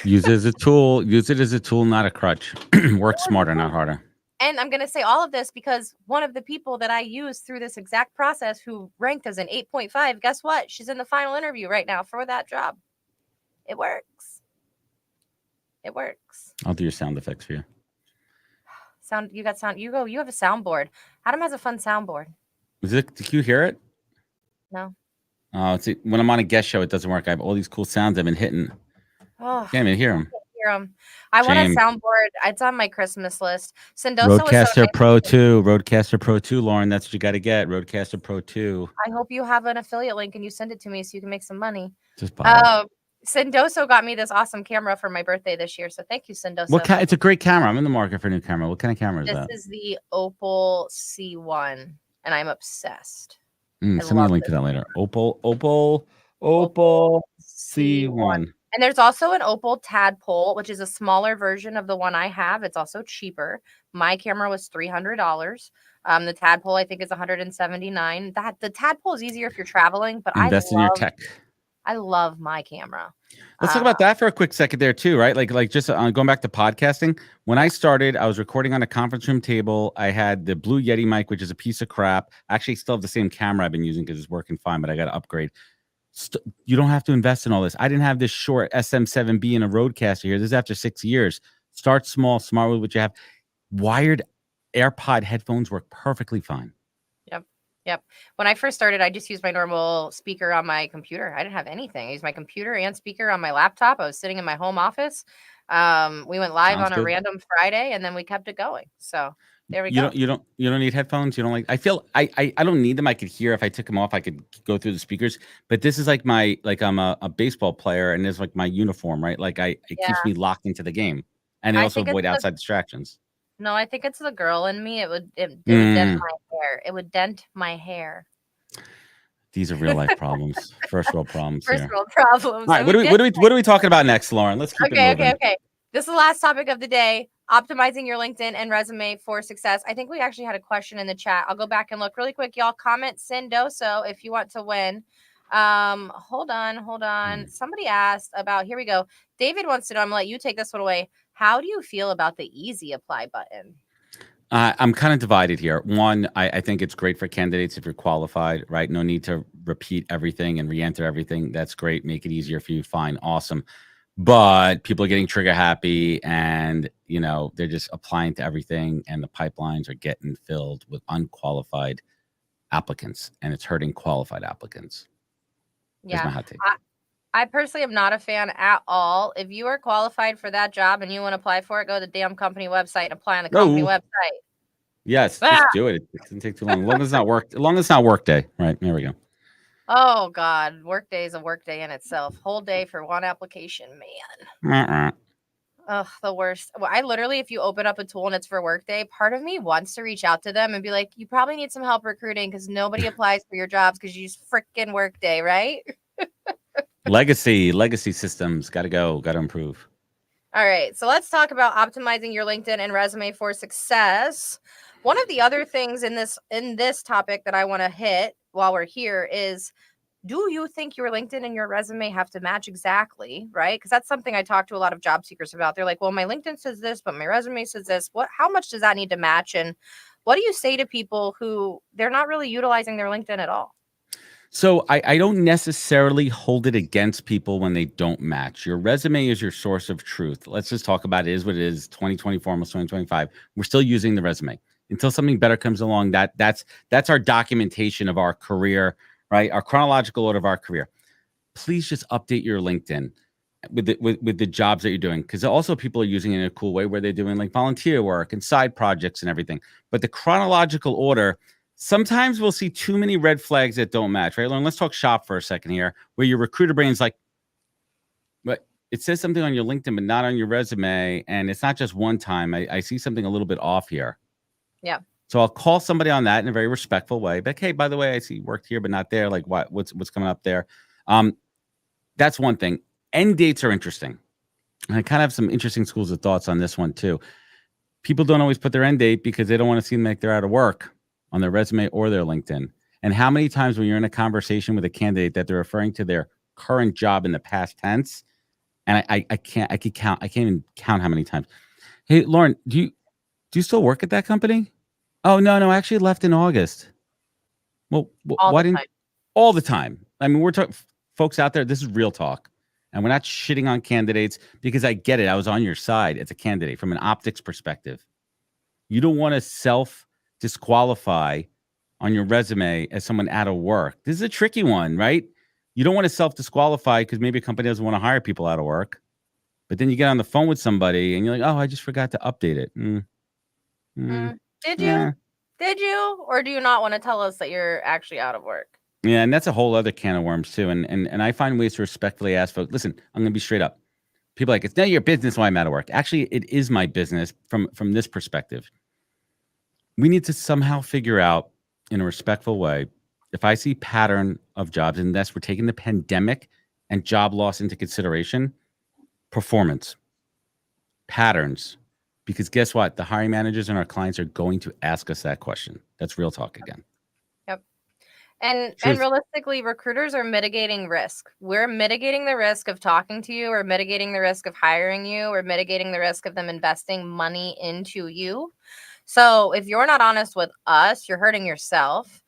Use it as a tool. Use it as a tool, not a crutch. Work smarter, not harder. And I'm going to say all of this because one of the people that I used through this exact process who ranked as an 8.5, guess what? She's in the final interview right now for that job. It works. It works. I'll do your sound effects for you. You got sound. You have a soundboard. Adam has a fun soundboard. Can you hear it? No. See, when I'm on a guest show, it doesn't work. I have all these cool sounds I've been hitting. Oh, Can't even hear them. I want a Shame. soundboard. It's on my Christmas list. Sendoso Roadcaster Pro 2. Roadcaster Pro 2, Lauren. That's what you got to get. Roadcaster Pro 2. I hope you have an affiliate link and you send it to me so you can make some money. Just buy it. Sendoso got me this awesome camera for my birthday this year. So thank you, Sendoso. It's a great camera. I'm in the market for a new camera. What kind of camera is that? This is the Opal C1, and I'm obsessed. Somebody link to that later. Opal C1. And there's also an Opal Tadpole, which is a smaller version of the one I have. It's also cheaper. My camera was $300. The Tadpole, I think, is $179. The Tadpole is easier if you're traveling, but invest in your tech. I love my camera. Let's talk about that for a quick second there too, right? Like just going back to podcasting. When I started, I was recording on a conference room table. I had the Blue Yeti mic, which is a piece of crap. Actually, still have the same camera I've been using because it's working fine, but I got to upgrade. You don't have to invest in all this. I didn't have this short SM7B and a Rodecaster here. This is after 6 years. Start small, smart with what you have. Wired AirPod headphones work perfectly fine. Yep. When I first started, I just used my normal speaker on my computer. I didn't have anything. I used my computer and speaker on my laptop. I was sitting in my home office. We went live on a random Friday, and then we kept it going. So there we go. You don't need headphones. You don't like. I feel I don't need them. I could hear if I took them off. I could go through the speakers. But this is like I'm a baseball player, and it's like my uniform, right? Like it keeps me locked into the game, and I also avoid outside distractions. No, I think it's the girl in me. It would dent my hair. It would dent my hair. These are real life problems. First world problems. First world problems. All right, what are we talking about next, Lauren? Let's keep it moving. Okay. This is the last topic of the day. Optimizing your LinkedIn and resume for success. I think we actually had a question in the chat. I'll go back and look really quick. Y'all comment Sendoso if you want to win. Hold on. Somebody asked about, here we go. David wants to know, I'm gonna let you take this one away. How do you feel about the easy apply button? I'm kind of divided here. One, I think it's great for candidates if you're qualified, right? No need to repeat everything and re-enter everything. That's great. Make it easier for you. Fine. Awesome. But people are getting trigger happy and, they're just applying to everything and the pipelines are getting filled with unqualified applicants and it's hurting qualified applicants. Yeah. That's my hot take. I personally am not a fan at all. If you are qualified for that job and you want to apply for it, go to the damn company website and apply on the company website. Yes, just do it. It doesn't take too long. As long as it's not work day. Right, there we go. Oh, God. Workday is a workday in itself. Whole day for one application, man. Ugh, the worst. Well, I literally, if you open up a tool and it's for Workday, part of me wants to reach out to them and be like, you probably need some help recruiting because nobody applies for your jobs because you use freaking Workday, right? Legacy systems. Got to improve. All right. So let's talk about optimizing your LinkedIn and resume for success. One of the other things in this topic that I want to hit while we're here is, do you think your LinkedIn and your resume have to match exactly, right? Because that's something I talk to a lot of job seekers about. They're like, well, my LinkedIn says this, but my resume says this. How much does that need to match? And what do you say to people who they're not really utilizing their LinkedIn at all? So I don't necessarily hold it against people when they don't match. Your resume is your source of truth. Let's just talk about it is what it is. 2024, almost 2025. We're still using the resume. until something better comes along. That's our documentation of our career, right? Our chronological order of our career. Please just update your LinkedIn with the jobs that you're doing, because also people are using it in a cool way where they're doing like volunteer work and side projects and everything. But the chronological order, sometimes we'll see too many red flags that don't match, right? Lauren, let's talk shop for a second here, where your recruiter brain's like, but it says something on your LinkedIn, but not on your resume. And it's not just one time. I see something a little bit off here. Yeah. So I'll call somebody on that in a very respectful way. But hey, by the way, I see you worked here, but not there. Like what's coming up there? That's one thing. End dates are interesting. And I kind of have some interesting schools of thoughts on this one too. People don't always put their end date because they don't want to seem like they're out of work on their resume or their LinkedIn. And how many times when you're in a conversation with a candidate that they're referring to their current job in the past tense, and I can't even count how many times. Hey, Lauren, do you still work at that company? Oh, no, I actually left in August. Well, All why the didn't time. all the time? I mean, we're talking folks out there. This is real talk, and we're not shitting on candidates because I get it. I was on your side as a candidate from an optics perspective. You don't want to self disqualify on your resume as someone out of work. This is a tricky one, right? You don't want to self disqualify because maybe a company doesn't want to hire people out of work. But then you get on the phone with somebody and you're like, oh, I just forgot to update it. Did you? Did you? Or do you not want to tell us that you're actually out of work? Yeah, and that's a whole other can of worms too. And I find ways to respectfully ask folks, listen, I'm going to be straight up. People are like, it's not your business why I'm out of work. Actually, it is my business from this perspective. We need to somehow figure out in a respectful way, if I see pattern of jobs, and that's we're taking the pandemic and job loss into consideration, performance, patterns, because guess what? The hiring managers and our clients are going to ask us that question. That's real talk again. Yep. And Truth. realistically, recruiters are mitigating risk. We're mitigating the risk of talking to you, or mitigating the risk of hiring you, or mitigating the risk of them investing money into you. So if you're not honest with us, you're hurting yourself.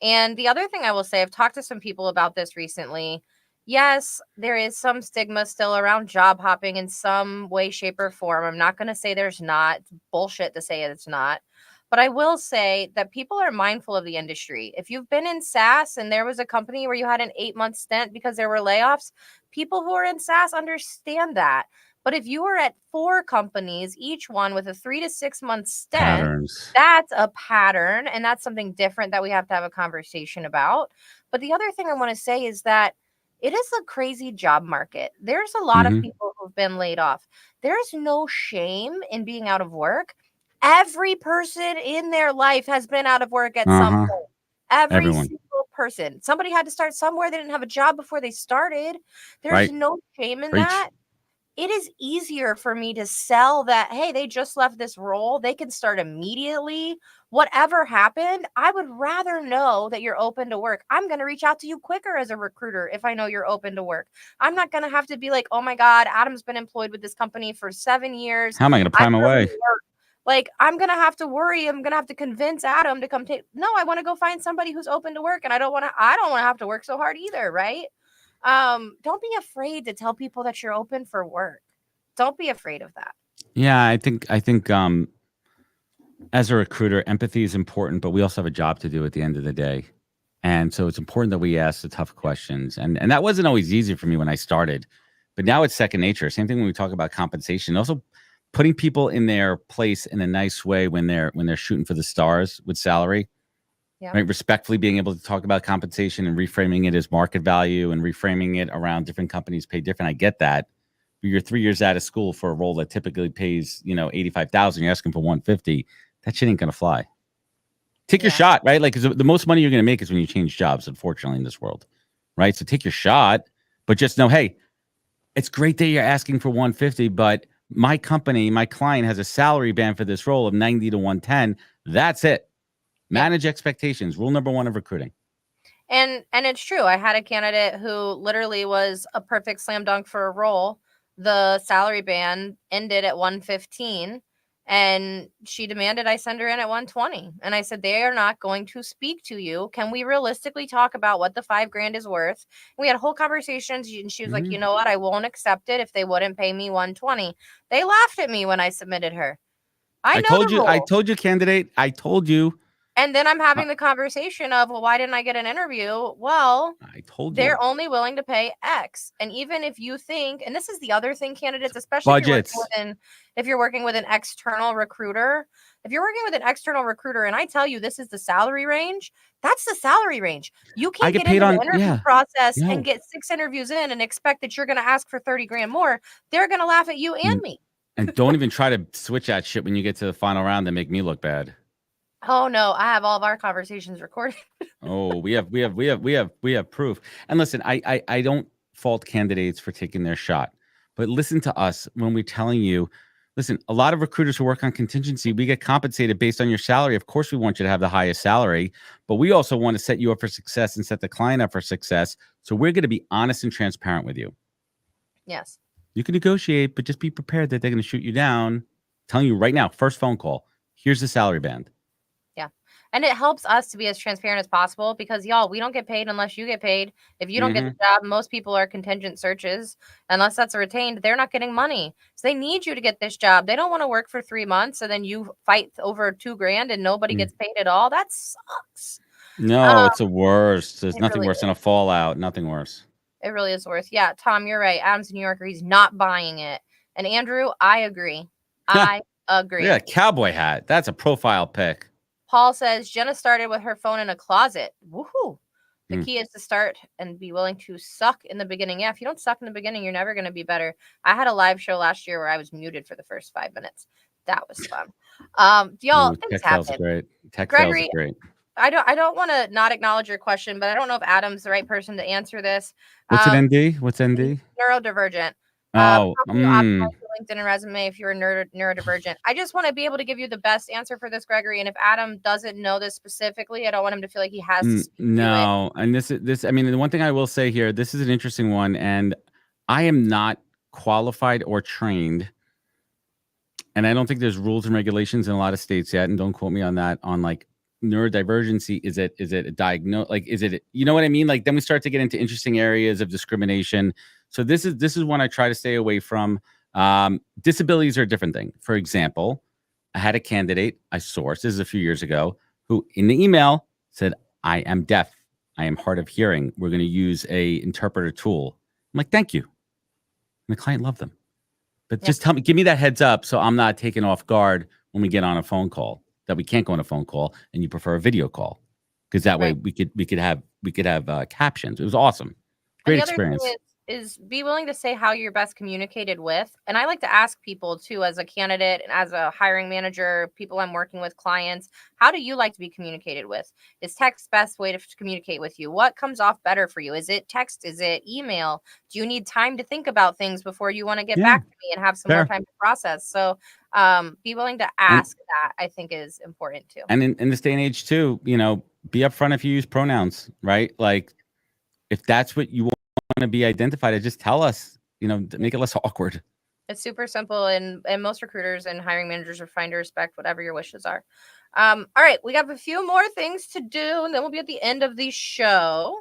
And the other thing I will say, I've talked to some people about this recently. Yes, there is some stigma still around job hopping in some way, shape, or form. I'm not going to say there's not. It's bullshit to say it's not. But I will say that people are mindful of the industry. If you've been in SaaS and there was a company where you had an 8-month stint because there were layoffs, people who are in SaaS understand that. But if you were at 4 companies, each one with a 3 to 6 month stint, Patterns. that's a pattern. And that's something different that we have to have a conversation about. But the other thing I want to say is that it is a crazy job market. There's a lot of people who've been laid off. There's no shame in being out of work. Every person in their life has been out of work at some point. Everyone. Single person. Somebody had to start somewhere. They didn't have a job before they started. There's no shame in that. It is easier for me to sell that, hey, they just left this role. They can start immediately. Whatever happened, I would rather know that you're open to work. I'm going to reach out to you quicker as a recruiter if I know you're open to work. I'm not going to have to be like, oh my God, Adam's been employed with this company for 7 years. How am I going to prime away? Like, I'm going to have to worry. I'm going to have to convince Adam to come take. No, I want to go find somebody who's open to work. And I don't want to have to work so hard either. Right. Don't be afraid to tell people that you're open for work. Don't be afraid of that. Yeah, I think as a recruiter, empathy is important, but we also have a job to do at the end of the day. And so it's important that we ask the tough questions. And that wasn't always easy for me when I started, but now it's second nature. Same thing when we talk about compensation. Also putting people in their place in a nice way when they're shooting for the stars with salary. Yeah. Right, respectfully being able to talk about compensation and reframing it as market value and reframing it around different companies pay different. I get that. But you're 3 years out of school for a role that typically pays, $85,000. You're asking for $150,000. That shit ain't gonna fly. Take your shot, right? Like, 'cause the most money you're gonna make is when you change jobs, unfortunately, in this world, right? So take your shot, but just know, hey, it's great that you're asking for $150,000, but my company, my client has a salary band for this role of $90,000 to $110,000. That's it. Manage expectations. Rule number 1 of recruiting. And it's true. I had a candidate who literally was a perfect slam dunk for a role. The salary band ended at 115, and she demanded I send her in at 120. And I said, they are not going to speak to you. Can we realistically talk about what the $5,000 is worth? And we had a whole conversation, and she was like, you know what? I won't accept it if they wouldn't pay me 120. They laughed at me when I submitted her. I know the I rules. told you, candidate. I told you. And then I'm having the conversation of, well, why didn't I get an interview? Well, I told you. they're only willing to pay X. And even if you think, and this is the other thing, candidates, especially Budgets. if you're working with an external recruiter, and I tell you this is the salary range, that's the salary range. You can't get into the interview process and get 6 interviews in and expect that you're going to ask for 30 grand more. They're going to laugh at you and me. And don't even try to switch that shit when you get to the final round and make me look bad. Oh no, I have all of our conversations recorded. Oh, we have proof. And listen, I don't fault candidates for taking their shot, but listen to us when we're telling you, listen, a lot of recruiters who work on contingency, we get compensated based on your salary. Of course, we want you to have the highest salary, but we also want to set you up for success and set the client up for success. So we're going to be honest and transparent with you. Yes. You can negotiate, but just be prepared that they're going to shoot you down. I'm telling you right now, first phone call, here's the salary band. Yeah. And it helps us to be as transparent as possible because, y'all, we don't get paid unless you get paid. If you don't get the job, most people are contingent searches. Unless that's retained, they're not getting money. So they need you to get this job. They don't want to work for 3 months and then you fight over $2,000 and nobody gets paid at all. That sucks. No, it's the worst. There's nothing really worse than a fallout. Nothing worse. It really is worse. Yeah, Tom, you're right. Adam's a New Yorker. He's not buying it. And Andrew, I agree. I agree. Yeah, cowboy hat. That's a profile pic. Paul says Jenna started with her phone in a closet. Woohoo. The key is to start and be willing to suck in the beginning. Yeah, if you don't suck in the beginning, you're never going to be better. I had a live show last year where I was muted for the first 5 minutes. That was fun. Y'all, things happen. Great. Gregory, great. I don't want to not acknowledge your question, but I don't know if Adam's the right person to answer this. What's an ND? What's ND? Neurodivergent. Oh, LinkedIn and resume if you're neurodivergent. I just want to be able to give you the best answer for this, Gregory. And if Adam doesn't know this specifically, I don't want him to feel like he has to speak no. To it. And this. I mean, the one thing I will say here, this is an interesting one, and I am not qualified or trained, and I don't think there's rules and regulations in a lot of states yet. And don't quote me on that. On like neurodivergency, is it a diagnose? Like, is it? You know what I mean? Like, then we start to get into interesting areas of discrimination. So this is one I try to stay away from. Disabilities are a different thing. For example, I had a candidate I sourced, this is a few years ago, who in the email said, I am deaf. I am hard of hearing. We're going to use a interpreter tool. I'm like, thank you. And the client loved them. But just give me that heads up so I'm not taken off guard when we get on a phone call, that we can't go on a phone call and you prefer a video call. Because that way we could have captions. It was awesome. Great experience. Is be willing to say how you're best communicated with. And I like to ask people too, as a candidate and as a hiring manager, people I'm working with, clients, how do you like to be communicated with? Is text best way to communicate with you? What comes off better for you? Is it text? Is it email? Do you need time to think about things before you want to get back to me and have some more time to process? So be willing to ask that, I think, is important too. And in this day and age too, be upfront if you use pronouns, right? Like if that's what you want to be identified as, just tell us, make it less awkward. It's super simple, and most recruiters and hiring managers are fine to respect whatever your wishes are. All right, we have a few more things to do, and then we'll be at the end of the show.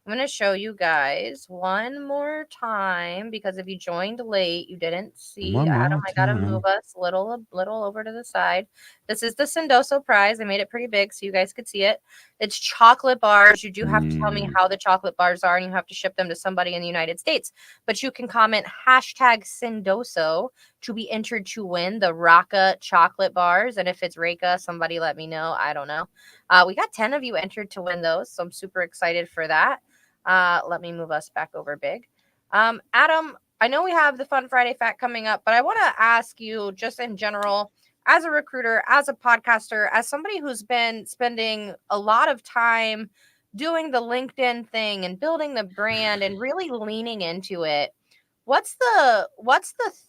I'm going to show you guys one more time, because if you joined late, you didn't see Adam. I got to move us a little over to the side. This is the Sendoso prize. I made it pretty big so you guys could see it. It's chocolate bars. You do have to tell me how the chocolate bars are, and you have to ship them to somebody in the United States. But you can comment #Sendoso to be entered to win the Raka chocolate bars. And if it's Raka, somebody let me know. I don't know. We got 10 of you entered to win those, so I'm super excited for that. Let me move us back over big. Adam, I know we have the Fun Friday Fact coming up, but I want to ask you just in general, as a recruiter, as a podcaster, as somebody who's been spending a lot of time doing the LinkedIn thing and building the brand and really leaning into it, what's the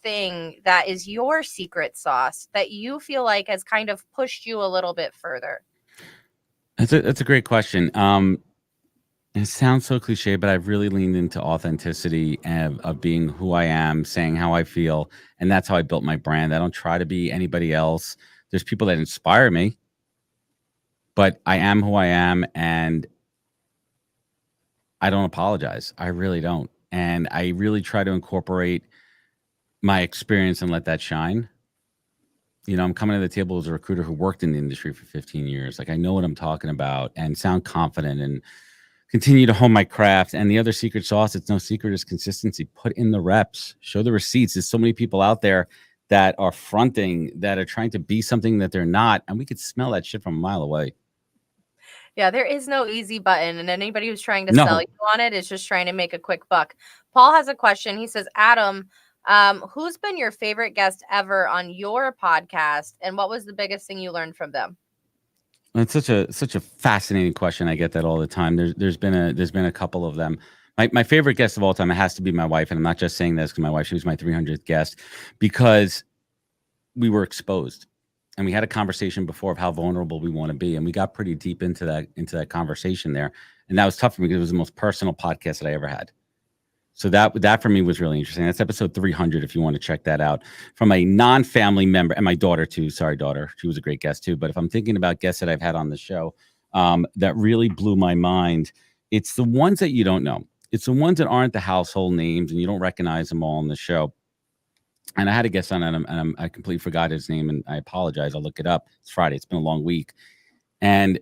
thing that is your secret sauce that you feel like has kind of pushed you a little bit further? That's a great question. It sounds so cliche, but I've really leaned into authenticity of being who I am, saying how I feel. And that's how I built my brand. I don't try to be anybody else. There's people that inspire me, but I am who I am. And I don't apologize. I really don't. And I really try to incorporate my experience and let that shine. I'm coming to the table as a recruiter who worked in the industry for 15 years. Like, I know what I'm talking about and sound confident and continue to hone my craft. And the other secret sauce, it's no secret, is consistency. Put in the reps, show the receipts. There's so many people out there that are fronting, that are trying to be something that they're not. And we could smell that shit from a mile away. Yeah, there is no easy button, and anybody who's trying to sell No. you on it is just trying to make a quick buck. Paul has a question. He says, Adam, who's been your favorite guest ever on your podcast, and what was the biggest thing you learned from them? It's such a fascinating question. I get that all the time. There's been a couple of them. My favorite guest of all time, it has to be my wife, and I'm not just saying this because my wife, she was my 300th guest, because we were exposed, and we had a conversation before of how vulnerable we want to be, and we got pretty deep into that conversation there, and that was tough for me because it was the most personal podcast that I ever had. So that for me was really interesting. That's episode 300 if you want to check that out, from a non-family member, and my daughter too. Sorry, daughter. She was a great guest too. But if I'm thinking about guests that I've had on the show that really blew my mind, it's the ones that you don't know. It's the ones that aren't the household names and you don't recognize them all on the show. And I had a guest on, and I completely forgot his name, and I apologize. I'll look it up. It's Friday. It's been a long week. And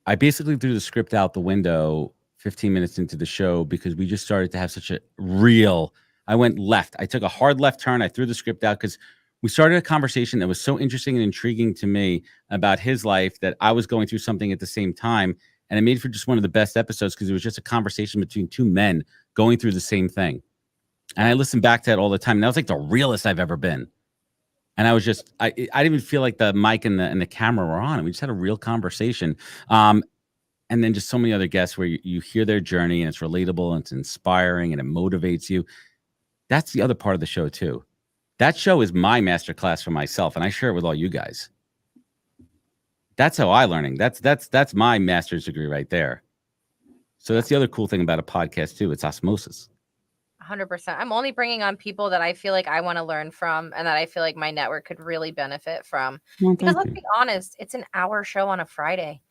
I basically threw the script out the window 15 minutes into the show because we just started to have such a real. I went left. I took a hard left turn. I threw the script out because we started a conversation that was so interesting and intriguing to me about his life that I was going through something at the same time. And it made for just one of the best episodes because it was just a conversation between two men going through the same thing. And I listened back to that all the time. And that was like the realest I've ever been. And I was just, I didn't even feel like the mic and the camera were on. And we just had a real conversation. And then just so many other guests where you hear their journey and it's relatable and it's inspiring and it motivates you. That's the other part of the show too. That show is my masterclass for myself, and I share it with all you guys. That's how I learning. That's my master's degree right there. So that's the other cool thing about a podcast too. It's osmosis. 100%. I'm only bringing on people that I feel like I want to learn from and that I feel like my network could really benefit from. Well, because let's be honest, it's an hour show on a Friday.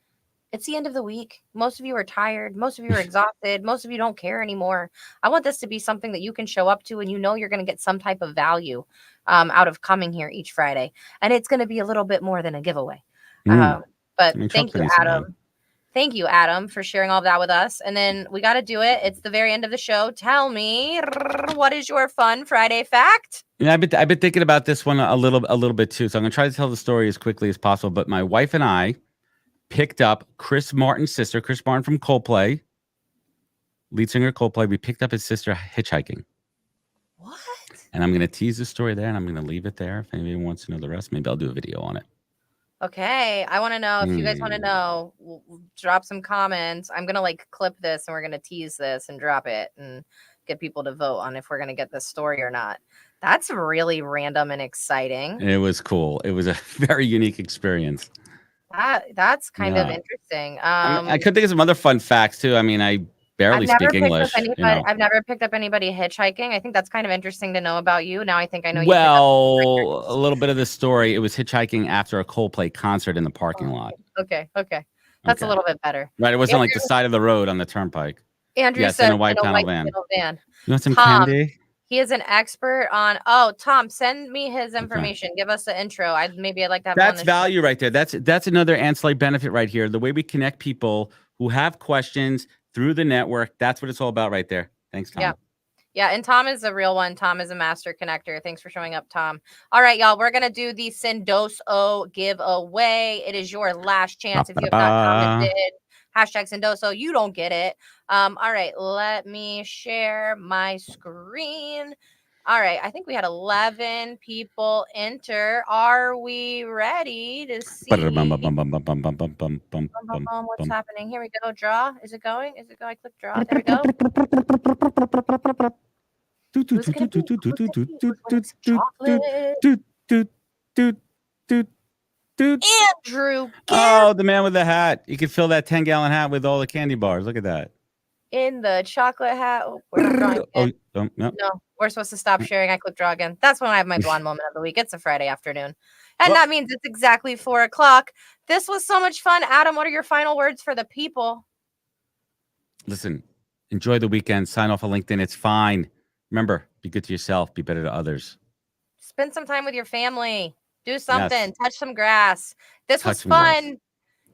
It's the end of the week. Most of you are tired. Most of you are exhausted. Most of you don't care anymore. I want this to be something that you can show up to and you know you're going to get some type of value out of coming here each Friday. And it's going to be a little bit more than a giveaway. But thank you, Adam. Thank you, Adam, for sharing all of that with us. And then we got to do it. It's the very end of the show. Tell me, what is your fun Friday fact? Yeah, I've been thinking about this one a little bit too. So I'm going to try to tell the story as quickly as possible. But my wife and I picked up Chris Martin's sister, Chris Martin from Coldplay, lead singer of Coldplay. We picked up his sister hitchhiking. What? And I'm going to tease the story there, and I'm going to leave it there. If anybody wants to know the rest, maybe I'll do a video on it. Okay, I want to know. If you guys want to know, drop some comments. I'm going to clip this and we're going to tease this and drop it and get people to vote on if we're going to get this story or not. That's really random and exciting. It was cool. It was a very unique experience. That's kind of interesting. I could think of some other fun facts too. I mean, I barely speak English. I've never picked up anybody hitchhiking. I think that's kind of interesting to know about you. Now I think I know you. Well, a little bit of the story. It was hitchhiking after a Coldplay concert in the parking lot. Okay. That's a little bit better. Right. It wasn't like the side of the road on the turnpike. Andrew said in a white panel van. You want some candy? He is an expert on. Oh, Tom, send me his information. Give us the intro. I'd like to have. That's value right there. That's another ancillary benefit right here. The way we connect people who have questions through the network. That's what it's all about right there. Thanks, Tom. Yeah. And Tom is a real one. Tom is a master connector. Thanks for showing up, Tom. All right, y'all. We're gonna do the Sendoso giveaway. It is your last chance. If you have not commented, #Sendoso, you don't get it. All right, let me share my screen. All right, I think we had 11 people enter. Are we ready to see what's happening? Here we go. Draw. Is it going? I click draw. There we go. Andrew. Oh, the man with the hat. You can fill that 10-gallon hat with all the candy bars. Look at that. In the chocolate hat. Oh, we're not drawing again. No, we're supposed to stop sharing. I click draw again. That's when I have my blonde moment of the week. It's a Friday afternoon. And that means it's exactly 4:00. This was so much fun. Adam, what are your final words for the people? Listen, enjoy the weekend. Sign off on LinkedIn. It's fine. Remember, be good to yourself. Be better to others. Spend some time with your family. Do something. Touch some grass. This was fun.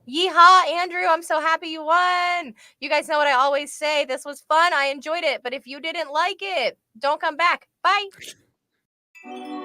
Yeehaw, Andrew. I'm so happy you won. You guys know what I always say. This was fun. I enjoyed it. But if you didn't like it, don't come back. Bye.